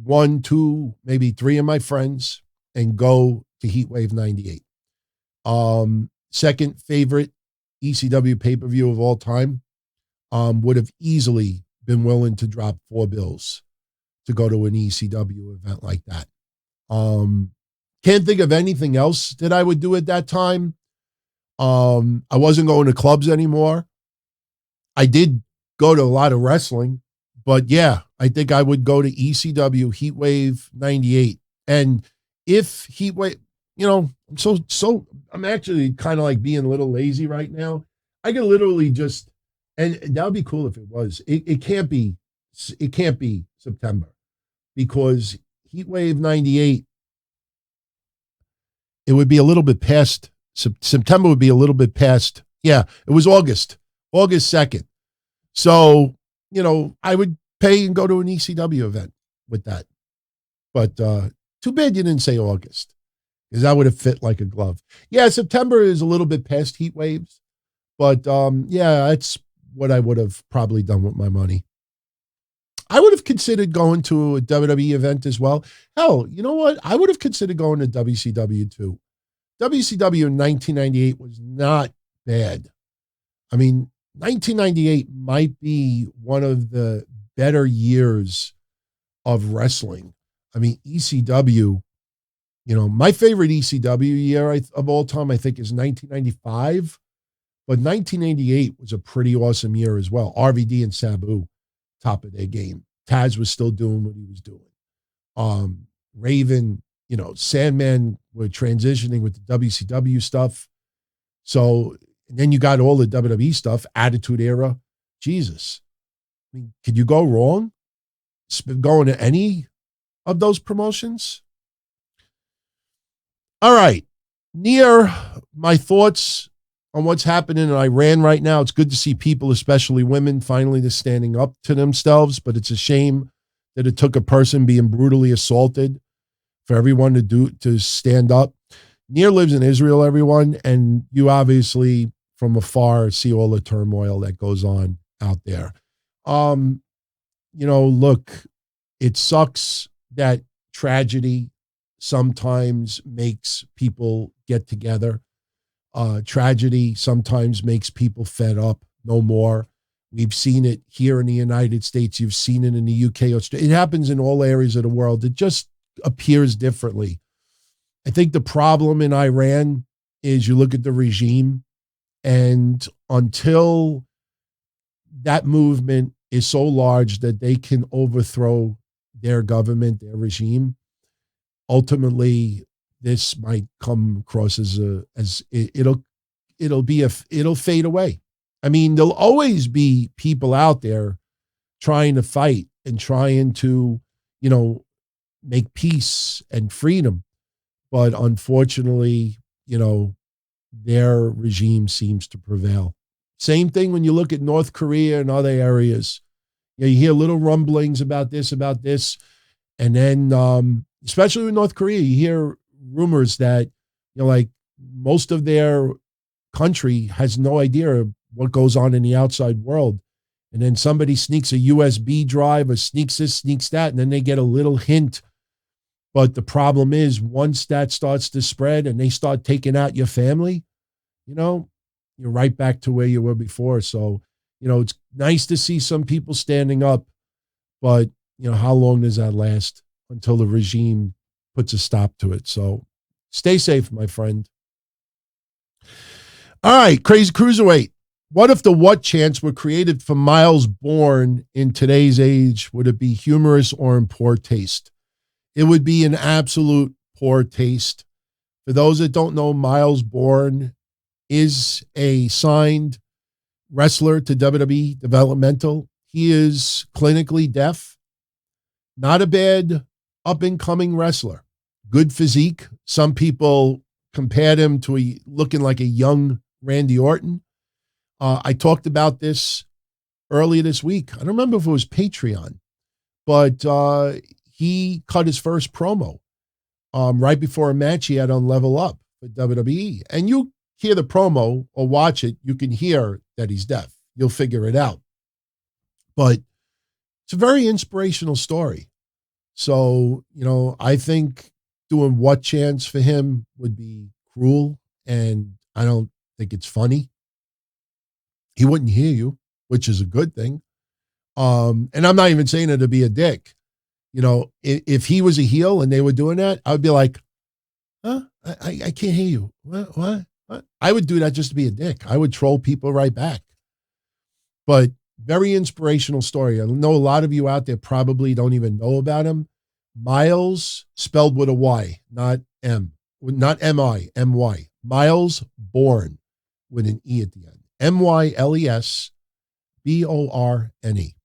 1, 2, maybe 3 of my friends, and go to Heat Wave 98. Second favorite ECW pay-per-view of all time, would have easily been willing to drop $4 to go to an ECW event like that. Can't think of anything else that I would do at that time. I wasn't going to clubs anymore. I did go to a lot of wrestling, but yeah, I think I would go to ECW Heat Wave 98. And if Heat Wave, you know, I'm actually kind of like being a little lazy right now. I could literally just, and that would be cool if it was. It can't be September, because Heat Wave 98, it would be a little bit past, September would be a little bit past. Yeah, it was August 2nd. So, you know, I would pay and go to an ECW event with that. But too bad you didn't say August, because that would have fit like a glove. Yeah, September is a little bit past Heat Waves. But yeah, that's what I would have probably done with my money. I would have considered going to a WWE event as well. Hell, you know what? I would have considered going to WCW too. WCW in 1998 was not bad. I mean, 1998 might be one of the better years of wrestling. I mean, ECW, you know, my favorite ECW year of all time, I think, is 1995. But 1988 was a pretty awesome year as well. RVD and Sabu, top of their game. Taz was still doing what he was doing. Raven, you know, Sandman were transitioning with the WCW stuff. So, and then you got all the WWE stuff, Attitude Era. Jesus. I mean, could you go wrong going to any of those promotions? All right. Near my thoughts on what's happening in Iran right now. It's good to see people, especially women, finally just standing up to themselves, but it's a shame that it took a person being brutally assaulted for everyone to stand up. Nir lives in Israel, everyone, and you obviously from afar see all the turmoil that goes on out there. You know, look, it sucks that tragedy sometimes makes people get together. Tragedy sometimes makes people fed up, no more. We've seen it here in the United States. You've seen it in the UK. It happens in all areas of the world. It just appears differently. I think the problem in Iran is you look at the regime, and until that movement is so large that they can overthrow their government, their regime, ultimately this might come across it'll fade away. I mean, there'll always be people out there trying to fight and trying to, you know, make peace and freedom. But unfortunately, you know, their regime seems to prevail. Same thing when you look at North Korea and other areas. You know, you hear little rumblings about this. And then, especially in North Korea, you hear rumors that, you know, like most of their country has no idea what goes on in the outside world. And then somebody sneaks a USB drive or sneaks this, sneaks that, and then they get a little hint. But the problem is, once that starts to spread and they start taking out your family, you know, you're right back to where you were before. So, you know, it's nice to see some people standing up, but, you know, how long does that last until the regime puts a stop to it? So stay safe, my friend. All right, Crazy Cruiserweight. What if the what chants were created for Miles Borne in today's age? Would it be humorous or in poor taste? It would be in absolute poor taste. For those that don't know, Miles Borne is a signed wrestler to WWE Developmental. He is clinically deaf. Not a bad up-and-coming wrestler. Good physique. Some people compared him to looking like a young Randy Orton. I talked about this earlier this week. I don't remember if it was Patreon, but he cut his first promo right before a match he had on Level Up for WWE. And you hear the promo or watch it, you can hear that he's deaf. You'll figure it out. But it's a very inspirational story. So, I think doing what chance for him would be cruel, and I don't think it's funny. He wouldn't hear you, which is a good thing. And I'm not even saying it to be a dick. If he was a heel and they were doing that, I would be like, huh? I can't hear you. What? I would do that just to be a dick. I would troll people right back. But very inspirational story. I know a lot of you out there probably don't even know about him. Miles, spelled with a Y, not M. Not M-I, M-Y. Miles Borne with an E at the end. M-Y-L-E-S-B-O-R-N-E.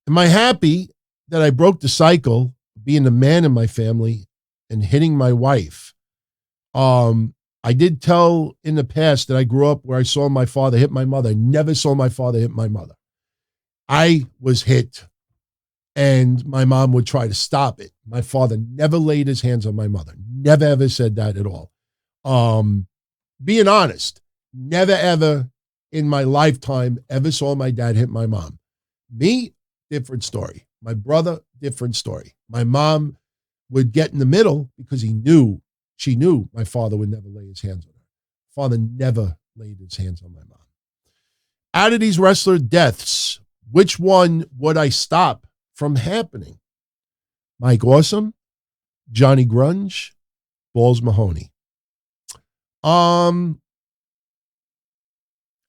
Am I happy that I broke the cycle of being the man in my family and hitting my wife? I did tell in the past that I grew up where I saw my father hit my mother. I never saw my father hit my mother. I was hit, and my mom would try to stop it. My father never laid his hands on my mother. Never, ever said that at all. Being honest, never, ever in my lifetime ever saw my dad hit my mom. Me, different story. My brother, different story. My mom would get in the middle because she knew my father would never lay his hands on her. Father never laid his hands on my mom. Out of these wrestler deaths, which one would I stop from happening? Mike Awesome, Johnny Grunge, Balls Mahoney. Out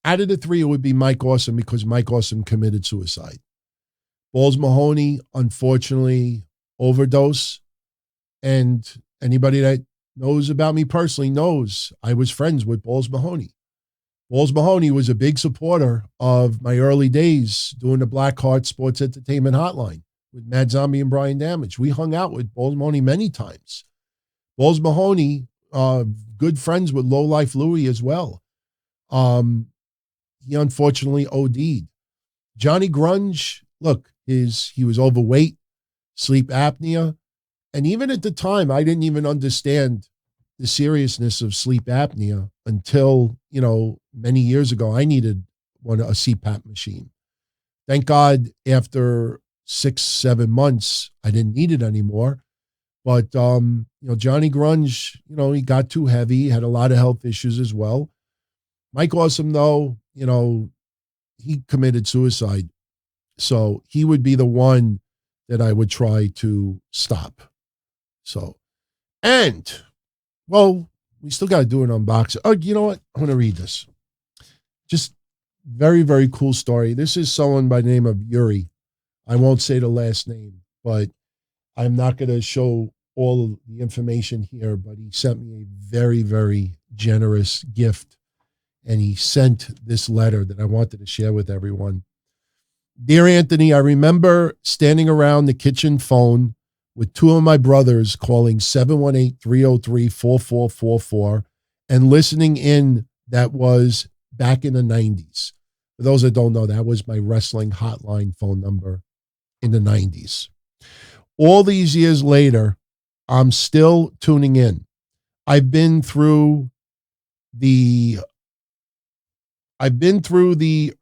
of the three, it would be Mike Awesome because Mike Awesome committed suicide. Balls Mahoney, unfortunately, overdose. And anybody that knows about me personally knows I was friends with Balls Mahoney. Balls Mahoney was a big supporter of my early days doing the Blackheart Sports Entertainment Hotline with Mad Zombie and Brian Damage. We hung out with Balls Mahoney many times. Balls Mahoney, good friends with Low Life Louie as well. He unfortunately OD'd. Johnny Grunge, look, he was overweight, sleep apnea. And even at the time, I didn't even understand the seriousness of sleep apnea until, many years ago, I needed a CPAP machine. Thank God after 6-7 months, I didn't need it anymore. But, Johnny Grunge, he got too heavy, had a lot of health issues as well. Mike Awesome, though, he committed suicide. So he would be the one that I would try to stop. So, and, well, we still got to do an unboxing. Oh, you know what? I'm going to read this. Just very, very cool story. This is someone by the name of Yuri. I won't say the last name, but I'm not going to show all of the information here, but he sent me a very, very generous gift. And he sent this letter that I wanted to share with everyone. Dear Anthony, I remember standing around the kitchen phone with two of my brothers calling 718-303-4444 and listening in. That was back in the 90s. For those that don't know, that was my wrestling hotline phone number in the 90s. All these years later, I'm still tuning in. I've been through the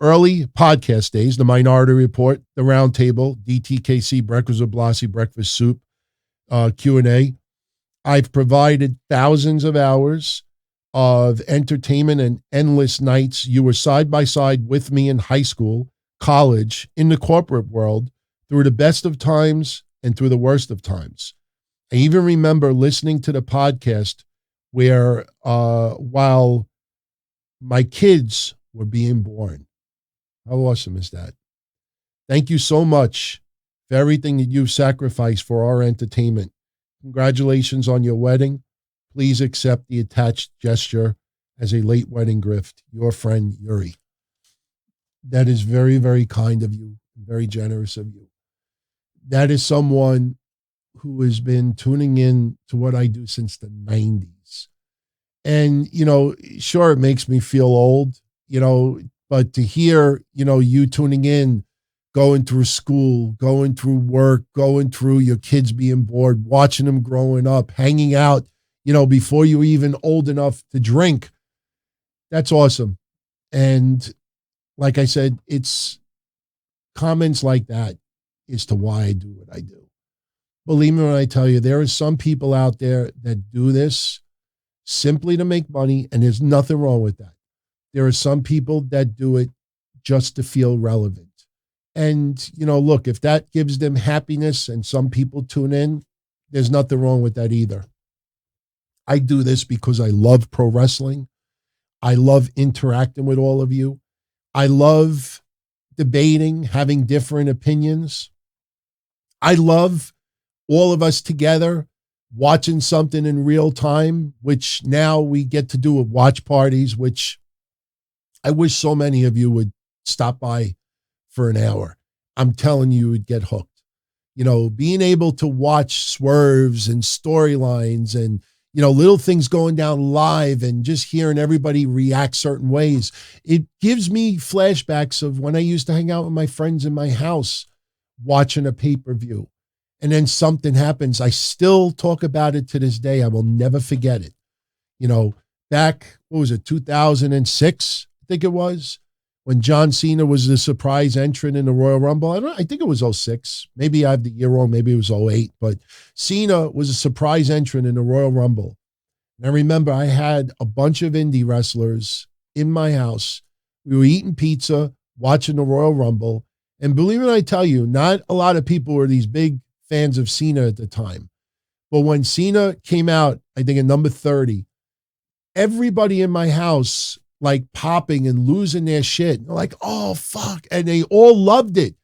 early podcast days, the Minority Report, the Roundtable, DTKC, Breakfast with Blasi, Breakfast Soup, Q&A. I've provided thousands of hours of entertainment and endless nights. You were side by side with me in high school, college, in the corporate world, through the best of times and through the worst of times. I even remember listening to the podcast where while my kids were being born. How awesome is that? Thank you so much for everything that you've sacrificed for our entertainment congratulations on your wedding. Please accept the attached gesture as a late wedding gift. Your friend, Yuri. That is very, very kind of you, very generous of you. That is someone who has been tuning in to what I do since the 90s. And, sure, it makes me feel old, but to hear, you tuning in, going through school, going through work, going through your kids being bored, watching them growing up, hanging out, before you were even old enough to drink. That's awesome. And like I said, it's comments like that as to why I do what I do. Believe me when I tell you, there are some people out there that do this simply to make money, and there's nothing wrong with that. There are some people that do it just to feel relevant. And, look, if that gives them happiness and some people tune in, there's nothing wrong with that either. I do this because I love pro wrestling. I love interacting with all of you. I love debating, having different opinions. I love all of us together watching something in real time, which now we get to do at watch parties, which I wish so many of you would stop by for an hour. I'm telling you, would get hooked. Being able to watch swerves and storylines and, little things going down live and just hearing everybody react certain ways. It gives me flashbacks of when I used to hang out with my friends in my house watching a pay-per-view. And then something happens. I still talk about it to this day. I will never forget it. Back, 2006, I think it was, when John Cena was the surprise entrant in the Royal Rumble. I think it was 06. Maybe I have the year wrong. Maybe it was 08. But Cena was a surprise entrant in the Royal Rumble. And I remember I had a bunch of indie wrestlers in my house. We were eating pizza, watching the Royal Rumble. And believe it or not, I tell you, not a lot of people were these big fans of Cena at the time. But when Cena came out, I think at number 30, everybody in my house like popping and losing their shit. They're like, oh, fuck. And they all loved it.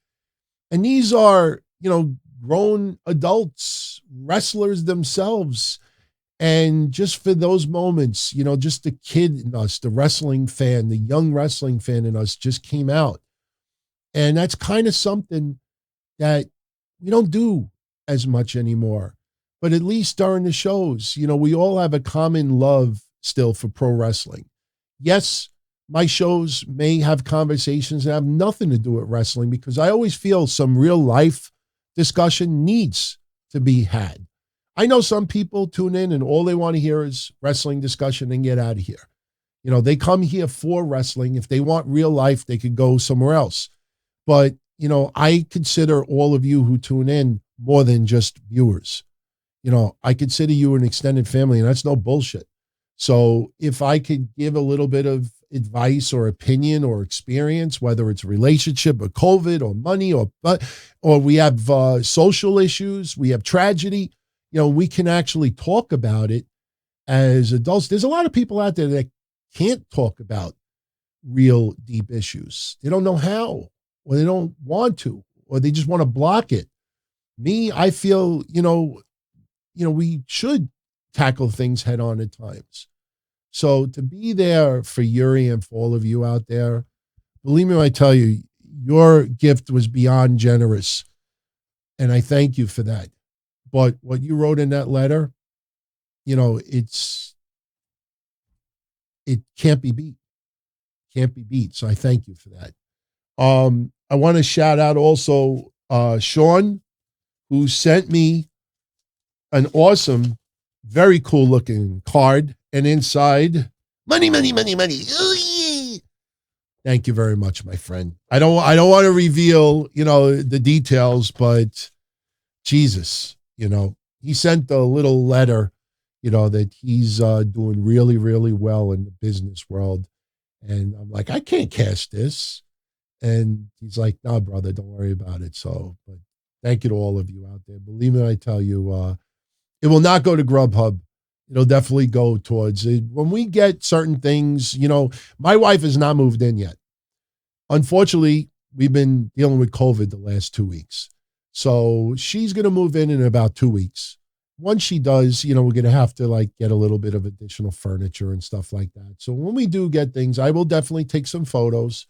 And these are, grown adults, wrestlers themselves. And just for those moments, just the kid in us, the wrestling fan, the young wrestling fan in us just came out. And that's kind of something that we don't do as much anymore. But at least during the shows, we all have a common love still for pro wrestling. Yes, my shows may have conversations that have nothing to do with wrestling because I always feel some real life discussion needs to be had. I know some people tune in and all they want to hear is wrestling discussion and get out of here. They come here for wrestling. If they want real life, they could go somewhere else. But, I consider all of you who tune in more than just viewers. I consider you an extended family, and that's no bullshit. So if I could give a little bit of advice or opinion or experience, whether it's relationship or COVID or money or we have social issues, we have tragedy, we can actually talk about it as adults. There's a lot of people out there that can't talk about real deep issues. They don't know how, or they don't want to, or they just want to block it. Me, I feel, we should tackle things head on at times. So to be there for Yuri and for all of you out there, believe me when I tell you, your gift was beyond generous. And I thank you for that. But what you wrote in that letter, it can't be beat. Can't be beat. So I thank you for that. I want to shout out also Sean, who sent me an awesome, very cool looking card, and inside, money, money, money, money. Ooh, yeah. Thank you very much, my friend. I don't want to reveal, the details, but Jesus, he sent a little letter, that he's doing really, really well in the business world. And I'm like, I can't cash this. And he's like, no, brother, don't worry about it. So, but thank you to all of you out there. Believe me, I tell you, it will not go to Grubhub. It'll definitely go towards it. When we get certain things, my wife has not moved in yet. Unfortunately, we've been dealing with COVID the last 2 weeks. So she's going to move in about 2 weeks. once she does, we're going to have to like get a little bit of additional furniture and stuff like that. So when we do get things, I will definitely take some photos,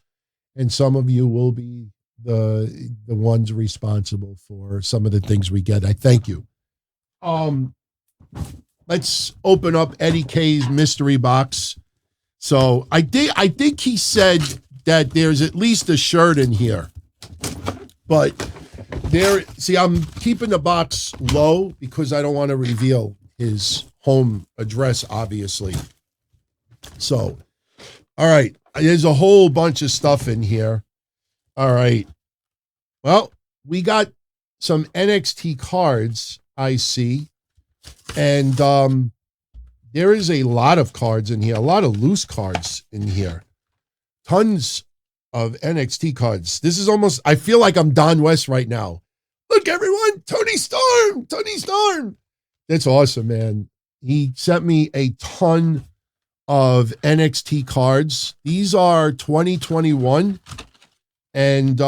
and some of you will be the ones responsible for some of the things we get. I thank you. Let's open up Eddie K's mystery box. So I think he said that there's at least a shirt in here, but I'm keeping the box low because I don't want to reveal his home address, obviously. So, all right, there's a whole bunch of stuff in here. All right. Well, we got some NXT cards, I see. And there is a lot of cards in here, a lot of loose cards in here. Tons of NXT cards. This is almost, I feel like I'm Don West right now. Look, everyone, Tony Storm. That's awesome, man. He sent me a ton of NXT cards. These are 2021. And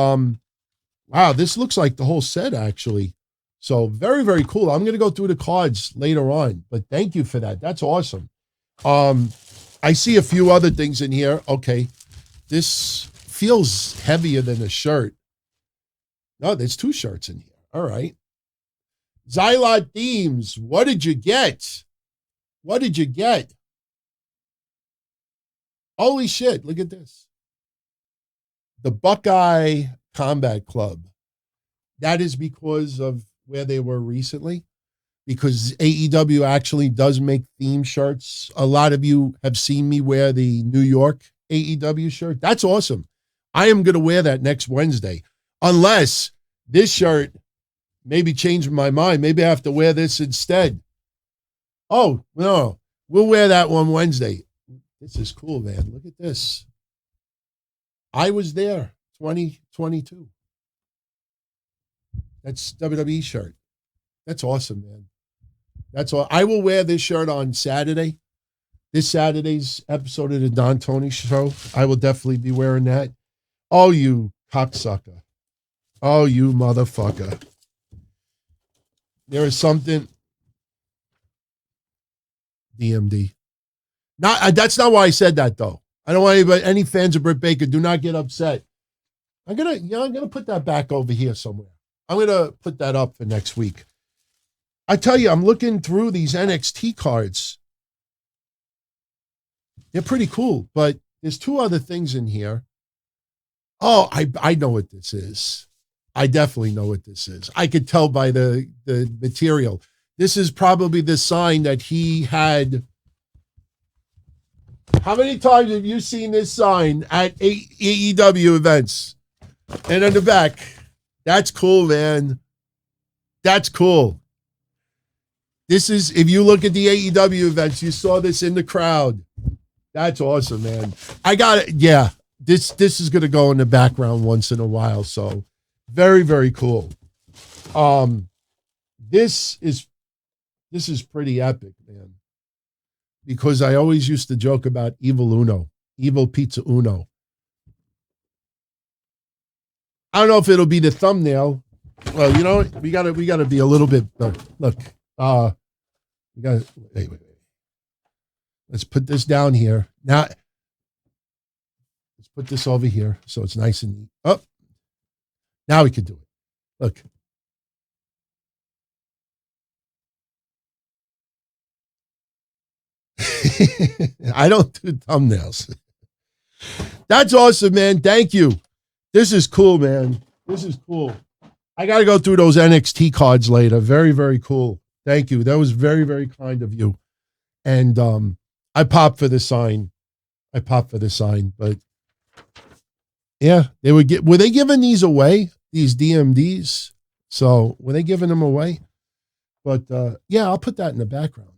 wow, this looks like the whole set, actually. So very, very cool. I'm going to go through the cards later on, but thank you for that. That's awesome. I see a few other things in here. Okay. This feels heavier than a shirt. No, there's two shirts in here. All right. Xylot Themes. What did you get? Holy shit. Look at this. The Buckeye Combat Club. That is because of where they were recently, because AEW actually does make theme shirts. A lot of you have seen me wear the New York AEW shirt. That's awesome. I am going to wear that next Wednesday, unless this shirt maybe changed my mind. Maybe I have to wear this instead. Oh, no, we'll wear that one Wednesday. This is cool, man. Look at this. I was there, 2022. That's WWE shirt. That's awesome, man. That's all. I will wear this shirt on Saturday. This Saturday's episode of the Don Tony Show. I will definitely be wearing that. Oh, you cocksucker. Oh, you motherfucker. There is something. DMD. That's not why I said that, though. I don't want any fans of Britt Baker, do not get upset. I'm gonna put that back over here somewhere. I'm going to put that up for next week. I tell you, I'm looking through these NXT cards. They're pretty cool, but there's two other things in here. Oh, I know what this is. I definitely know what this is. I could tell by the material. This is probably the sign that he had. How many times have you seen this sign at AEW events? And on the back. That's cool, man. That's cool. This is, if you look at the AEW events, you saw this in the crowd. That's awesome, man. I got it. Yeah, this is going to go in the background once in a while. So very, very cool. This is pretty epic, man. Because I always used to joke about Evil Pizza Uno. I don't know if it'll be the thumbnail. Well, you know, we gotta be a little bit. Look. We gotta wait. Let's put this down here now. Let's put this over here so it's nice and neat. Oh, now we can do it. Look. I don't do thumbnails. That's awesome, man. Thank you. This is cool, man. This is cool. I got to go through those NXT cards later. Very, very cool. Thank you. That was very, very kind of you. And I popped for the sign. But yeah, were they giving these away? These DMDs? So were they giving them away? But yeah, I'll put that in the background.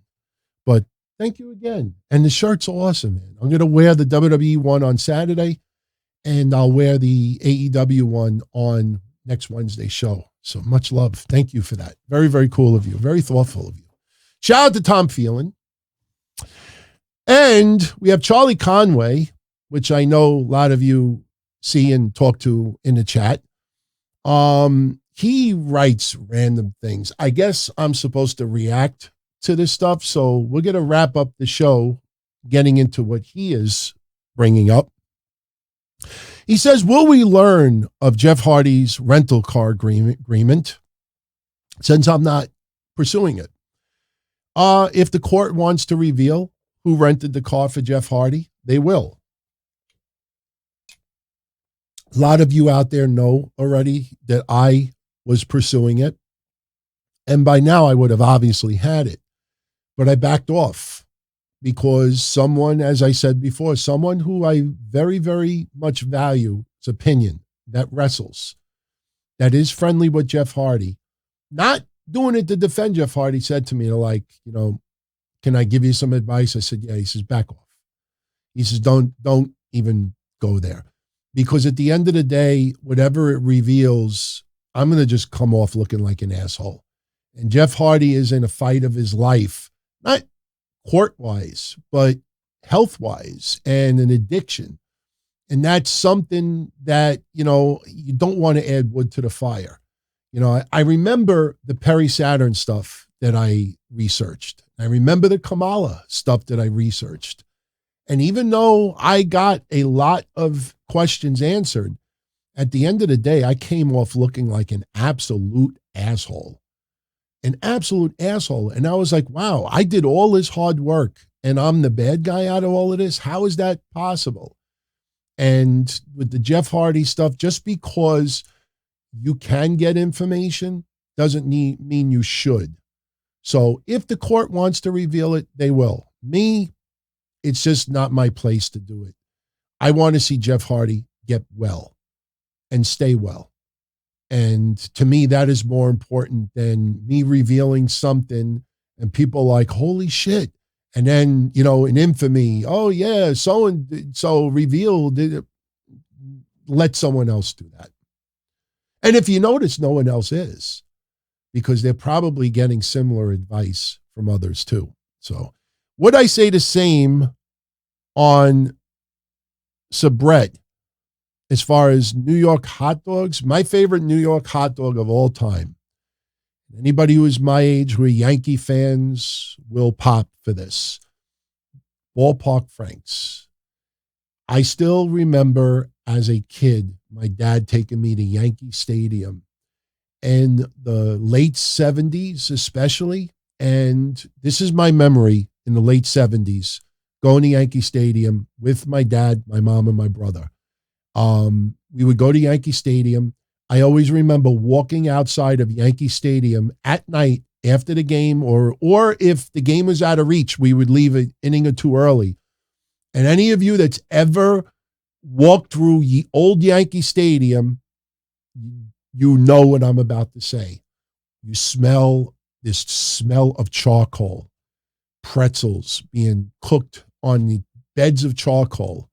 But thank you again. And the shirt's awesome, man. I'm going to wear the WWE one on Saturday, and I'll wear the AEW one on next Wednesday's show. So much love. Thank you for that. Very, very cool of you. Very thoughtful of you. Shout out to Tom Phelan. And we have Charlie Conway, which I know a lot of you see and talk to in the chat. he writes random things. I guess I'm supposed to react to this stuff. So we're going to wrap up the show getting into what he is bringing up. He says, will we learn of Jeff Hardy's rental car agreement since I'm not pursuing it? If the court wants to reveal who rented the car for Jeff Hardy, they will. A lot of you out there know already that I was pursuing it. And by now I would have obviously had it. But I backed off because someone, as I said before, someone who I very, very much value his opinion, that wrestles, that is friendly with Jeff Hardy, not doing it to defend Jeff Hardy, said to me, like, you know, can I give you some advice? I said, yeah. He says, back off. He says, don't even go there. Because at the end of the day, whatever it reveals, I'm going to just come off looking like an asshole. And Jeff Hardy is in a fight of his life, not court-wise, but health-wise and an addiction. And that's something that, you know, you don't want to add wood to the fire. You know, I remember the Perry Saturn stuff that I researched. I remember the Kamala stuff that I researched. And even though I got a lot of questions answered, at the end of the day, I came off looking like an absolute asshole. An absolute asshole. And I was like, wow, I did all this hard work and I'm the bad guy out of all of this. How is that possible? And with the Jeff Hardy stuff, just because you can get information doesn't mean you should. So if the court wants to reveal it, they will. Me, it's just not my place to do it. I want to see Jeff Hardy get well and stay well. And to me, that is more important than me revealing something and people like, holy shit. And then, you know, in infamy, oh yeah, so revealed it. Let someone else do that. And if you notice, no one else is, because they're probably getting similar advice from others too. So would I say the same on Sabret as far as New York hot dogs? My favorite New York hot dog of all time. Anybody who is my age who are Yankee fans will pop for this. Ballpark Franks. I still remember as a kid, my dad taking me to Yankee Stadium in the late 70s especially. And this is my memory in the late 70s, going to Yankee Stadium with my dad, my mom, and my brother. We would go to Yankee Stadium. I always remember walking outside of Yankee Stadium at night after the game, or if the game was out of reach, we would leave an inning or two early. And any of you that's ever walked through old Yankee Stadium, you know what I'm about to say. You smell this smell of charcoal, pretzels being cooked on the beds of charcoal,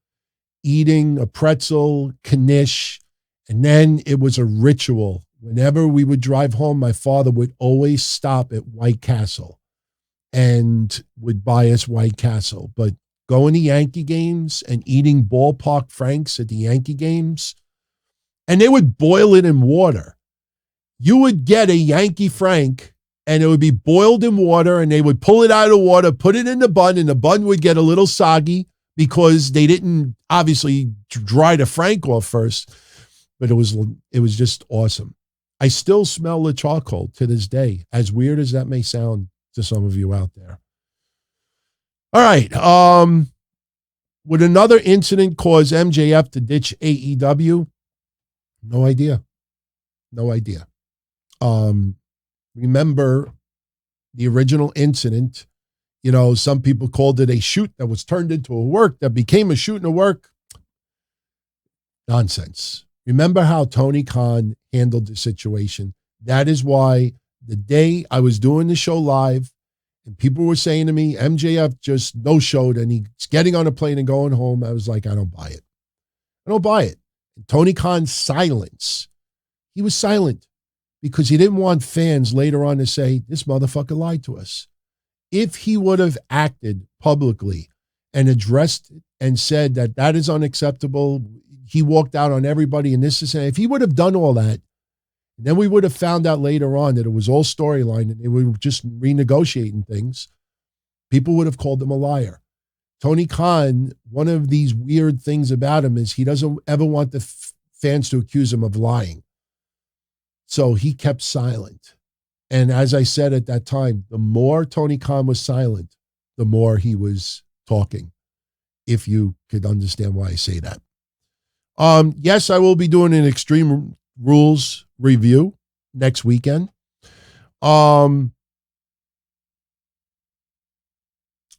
eating a pretzel, knish, and then it was a ritual. Whenever we would drive home, my father would always stop at White Castle and would buy us White Castle. But going to Yankee games and eating ballpark Franks at the Yankee games, and they would boil it in water. You would get a Yankee Frank, and it would be boiled in water, and they would pull it out of the water, put it in the bun, and the bun would get a little soggy because they didn't obviously dry the Frank off first. But it was just awesome. I still smell the charcoal to this day, as weird as that may sound to some of you out there. All right. Would another incident cause MJF to ditch AEW? No idea. No idea. Remember the original incident. You know, some people called it a shoot that was turned into a work that became a shoot and a work. Nonsense. Remember how Tony Khan handled the situation. That is why the day I was doing the show live and people were saying to me, MJF just no-showed and he's getting on a plane and going home, I was like, I don't buy it. I don't buy it. And Tony Khan's silence, he was silent because he didn't want fans later on to say, this motherfucker lied to us. If he would have acted publicly and addressed it and said that that is unacceptable, he walked out on everybody and this is, if he would have done all that And then we would have found out later on that it was all storyline and they were just renegotiating things. People would have called him a liar. Tony Khan, one of these weird things about him is he doesn't ever want the fans to accuse him of lying. So he kept silent. And as I said at that time, the more Tony Khan was silent, the more he was talking, if you could understand why I say that. Yes, I will be doing an Extreme Rules review next weekend.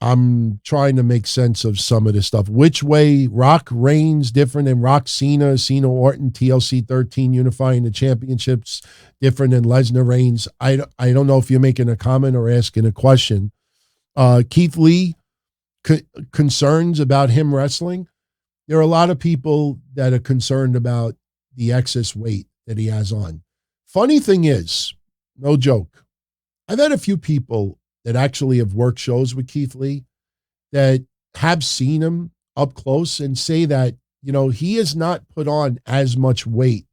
I'm trying to make sense of some of this stuff. Which way Rock Reigns different than Rock Cena, Cena Orton, TLC 13 unifying the championships different than Lesnar Reigns. I don't know if you're making a comment or asking a question. Keith Lee, concerns about him wrestling. There are a lot of people that are concerned about the excess weight that he has on. Funny thing is, no joke, I've had a few people that actually have worked shows with Keith Lee that have seen him up close and say that, you know, he has not put on as much weight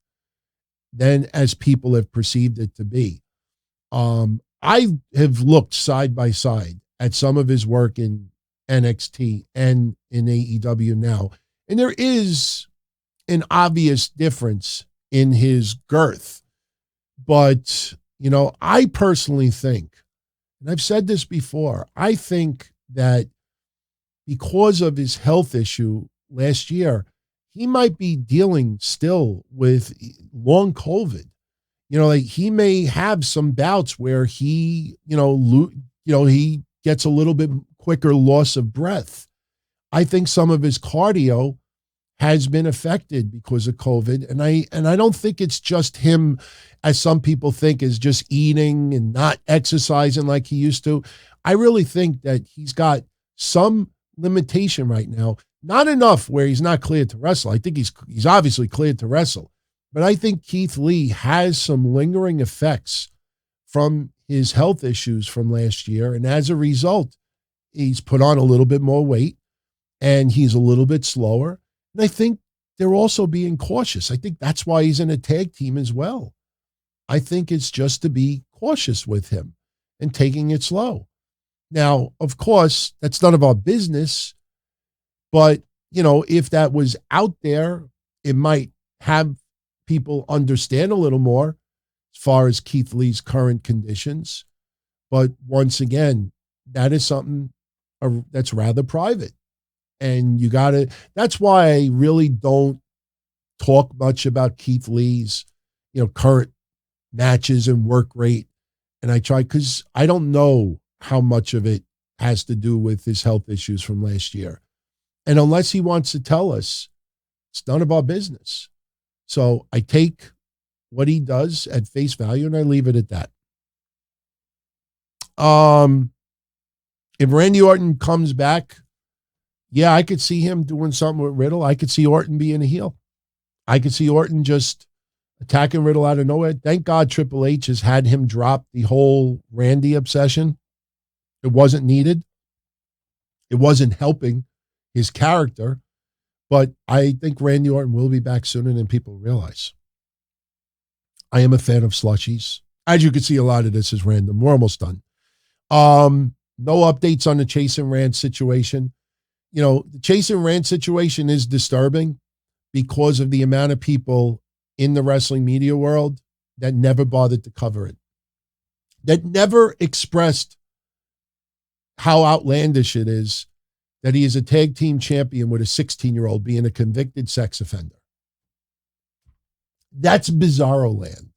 than as people have perceived it to be. I have looked side by side at some of his work in NXT and in AEW now, and there is an obvious difference in his girth. But, you know, I personally think, and I've said this before, I think that because of his health issue last year, he might be dealing still with long COVID. You know, like he may have some bouts where he, he gets a little bit quicker loss of breath. I think some of his cardio has been affected because of COVID. And I don't think it's just him, as some people think, is just eating and not exercising like he used to. I really think that he's got some limitation right now. Not enough where he's not cleared to wrestle. I think he's obviously cleared to wrestle. But I think Keith Lee has some lingering effects from his health issues from last year. And as a result, he's put on a little bit more weight and he's a little bit slower. And I think they're also being cautious. I think that's why he's in a tag team as well. I think it's just to be cautious with him and taking it slow. Now, of course, that's none of our business. But, you know, if that was out there, it might have people understand a little more as far as Keith Lee's current conditions. But once again, that is something that's rather private. And you got to, that's why I really don't talk much about Keith Lee's, you know, current matches and work rate. And I try, because I don't know how much of it has to do with his health issues from last year. And unless he wants to tell us, it's none of our business. So I take what he does at face value and I leave it at that. If Randy Orton comes back, yeah, I could see him doing something with Riddle. I could see Orton being a heel. I could see Orton just attacking Riddle out of nowhere. Thank God Triple H has had him drop the whole Randy obsession. It wasn't needed. It wasn't helping his character, but I think Randy Orton will be back sooner than people realize. I am a fan of slushies. As you can see, a lot of this is random. We're almost done. No updates on the Chase and Rand situation. You know, the Chase and Rand situation is disturbing because of the amount of people in the wrestling media world that never bothered to cover it, that never expressed how outlandish it is that he is a tag team champion with a 16-year-old being a convicted sex offender. That's bizarro land.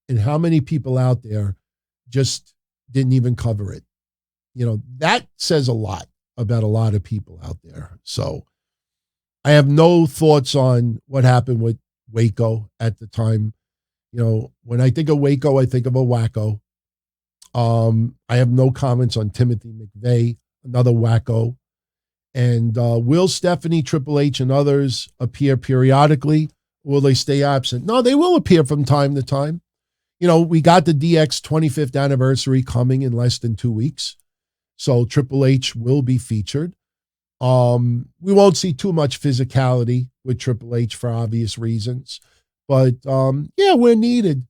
And how many people out there just didn't even cover it? You know, that says a lot about a lot of people out there. So I have no thoughts on what happened with Waco at the time. You know, when I think of Waco, I think of a wacko. I have no comments on Timothy McVeigh, another wacko. And will Stephanie, Triple H, and others appear periodically? Will they stay absent? No, they will appear from time to time. You know, we got the DX 25th anniversary coming in less than 2 weeks. So Triple H will be featured. We won't see too much physicality with Triple H for obvious reasons. But, yeah, we're needed.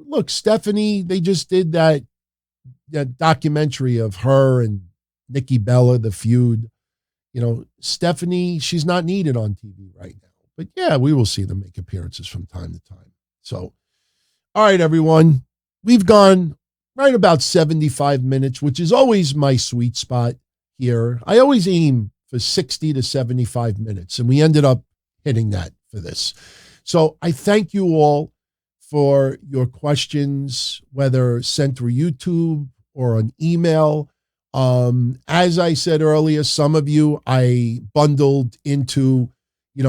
look, Stephanie, they just did that documentary of her and Nikki Bella, the feud. Stephanie, she's not needed on TV right now. But yeah, we will see them make appearances from time to time. So, all right, everyone. We've gone right about 75 minutes, which is always my sweet spot here. I always aim for 60 to 75 minutes, and we ended up hitting that for this. So I thank you all for your questions, whether sent through YouTube or an email. As I said earlier, some of you I bundled into,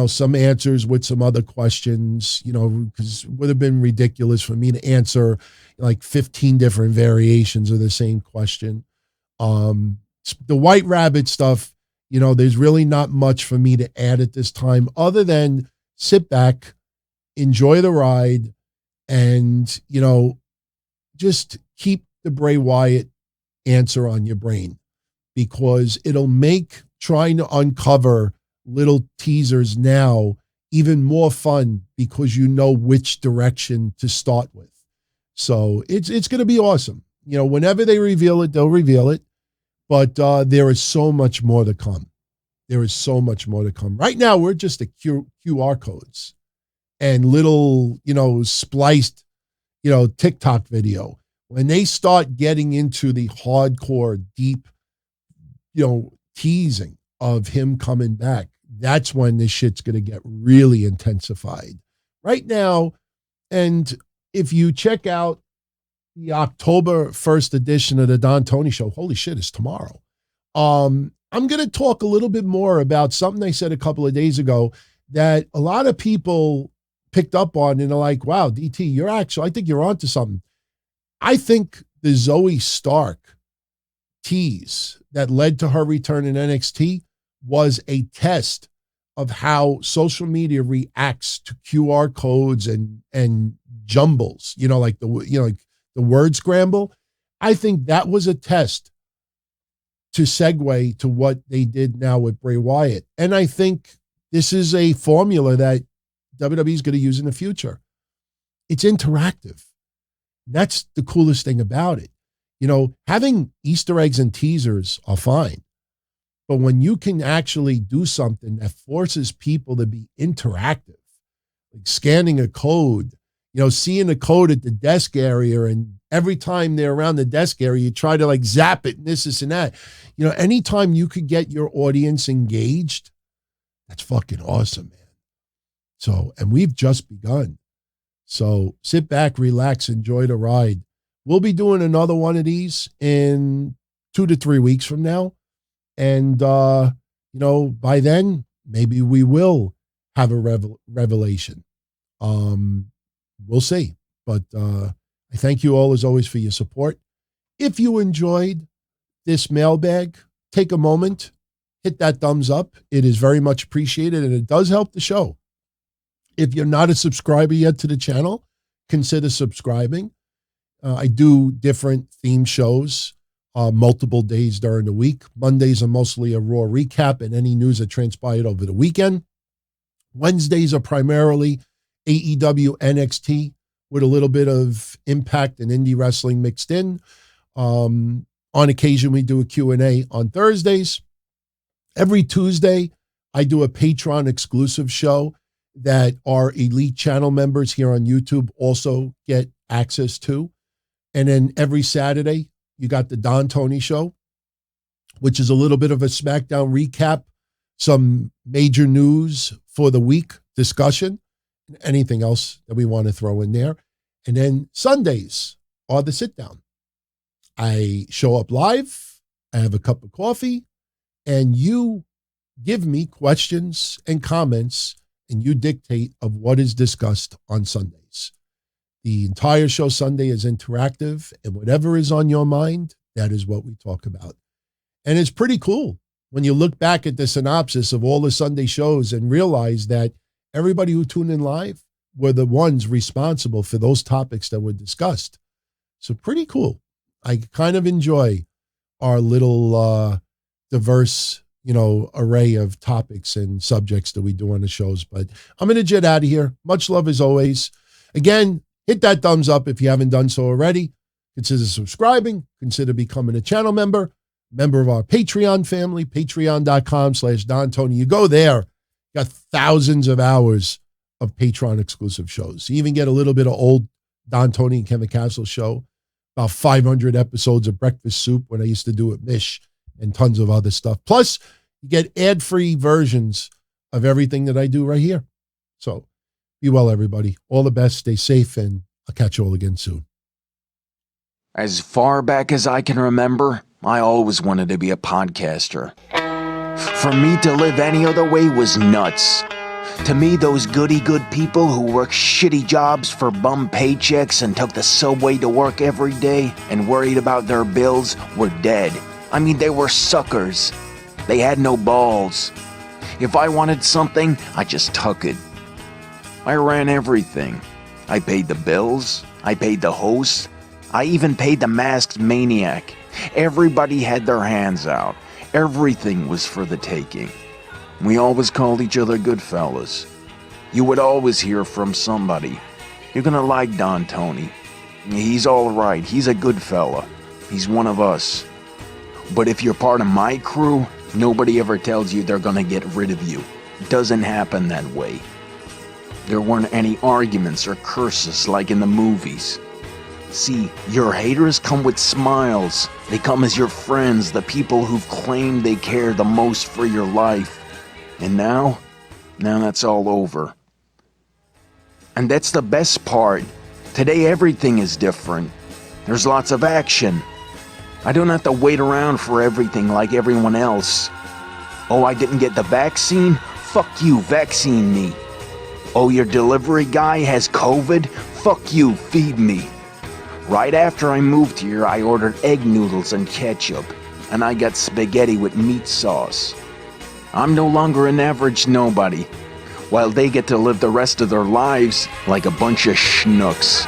some answers with some other questions, because it would have been ridiculous for me to answer like 15 different variations of the same question. The White Rabbit stuff, there's really not much for me to add at this time other than sit back, enjoy the ride, and, just keep the Bray Wyatt answer on your brain, because it'll make trying to uncover little teasers now even more fun, because you know which direction to start with. So it's going to be awesome. Whenever they reveal it, they'll reveal it. But there is so much more to come. There is so much more to come. Right now, we're just at QR codes and little, spliced, TikTok video. When they start getting into the hardcore, deep, teasing of him coming back, that's when this shit's going to get really intensified. Right now, and if you check out the October 1st edition of the Don Tony Show, holy shit, it's tomorrow. I'm going to talk a little bit more about something I said a couple of days ago that a lot of people picked up on and are like, wow, DT, I think you're onto something. I think the Zoe Stark tease that led to her return in NXT was a test of how social media reacts to QR codes and jumbles, like the word scramble. I think that was a test to segue to what they did now with Bray Wyatt. And I think this is a formula that WWE is going to use in the future. It's interactive. That's the coolest thing about it. Having Easter eggs and teasers are fine. But when you can actually do something that forces people to be interactive, like scanning a code, seeing a code at the desk area, and every time they're around the desk area, you try to like zap it and this and that. Anytime you could get your audience engaged, that's fucking awesome, man. So, and we've just begun. So sit back, relax, enjoy the ride. We'll be doing another one of these in 2 to 3 weeks from now. And, by then, maybe we will have a revelation. We'll see. But I thank you all, as always, for your support. If you enjoyed this mailbag, take a moment, hit that thumbs up. It is very much appreciated, and it does help the show. If you're not a subscriber yet to the channel, consider subscribing. I do different theme shows multiple days during the week. Mondays are mostly a Raw recap and any news that transpired over the weekend. Wednesdays are primarily AEW NXT with a little bit of Impact and indie wrestling mixed in. On occasion, we do a Q&A on Thursdays. Every Tuesday, I do a Patreon exclusive show that our elite channel members here on YouTube also get access to. And then every Saturday, you got the Don Tony Show, which is a little bit of a SmackDown recap, some major news for the week discussion, anything else that we want to throw in there. And then Sundays are the sit down. I show up live, I have a cup of coffee, and you give me questions and comments, and you dictate of what is discussed on Sundays. The entire show Sunday is interactive, and whatever is on your mind, that is what we talk about. And it's pretty cool when you look back at the synopsis of all the Sunday shows and realize that everybody who tuned in live were the ones responsible for those topics that were discussed. So pretty cool. I kind of enjoy our little diverse, array of topics and subjects that we do on the shows. But I'm going to jet out of here. Much love as always. Again, Hit that thumbs up if you haven't done so already. Consider subscribing. Consider becoming a channel member of our Patreon family, patreon.com/Don Tony. You go there, got thousands of hours of Patreon exclusive shows. You even get a little bit of old Don Tony and Kevin Castle show, about 500 episodes of Breakfast Soup when I used to do it, Mish, and tons of other stuff. Plus, you get ad-free versions of everything that I do right here. So be well, everybody. All the best. Stay safe, and I'll catch you all again soon. As far back as I can remember, I always wanted to be a podcaster. For me to live any other way was nuts. To me, those goody-good people who worked shitty jobs for bum paychecks and took the subway to work every day and worried about their bills were dead. I mean, they were suckers. They had no balls. If I wanted something, I just took it. I ran everything. I paid the bills. I paid the host. I even paid the masked maniac. Everybody had their hands out. Everything was for the taking. We always called each other good fellas. You would always hear from somebody. You're gonna like Don Tony. He's all right. He's a good fella. He's one of us. But if you're part of my crew, nobody ever tells you they're gonna get rid of you. It doesn't happen that way. There weren't any arguments or curses like in the movies. See, your haters come with smiles. They come as your friends, the people who've claimed they care the most for your life. And now that's all over. And that's the best part. Today everything is different. There's lots of action. I don't have to wait around for everything like everyone else. Oh, I didn't get the vaccine? Fuck you, vaccine me. Oh, your delivery guy has COVID? Fuck you, feed me. Right after I moved here, I ordered egg noodles and ketchup, and I got spaghetti with meat sauce. I'm no longer an average nobody, while they get to live the rest of their lives like a bunch of schnooks.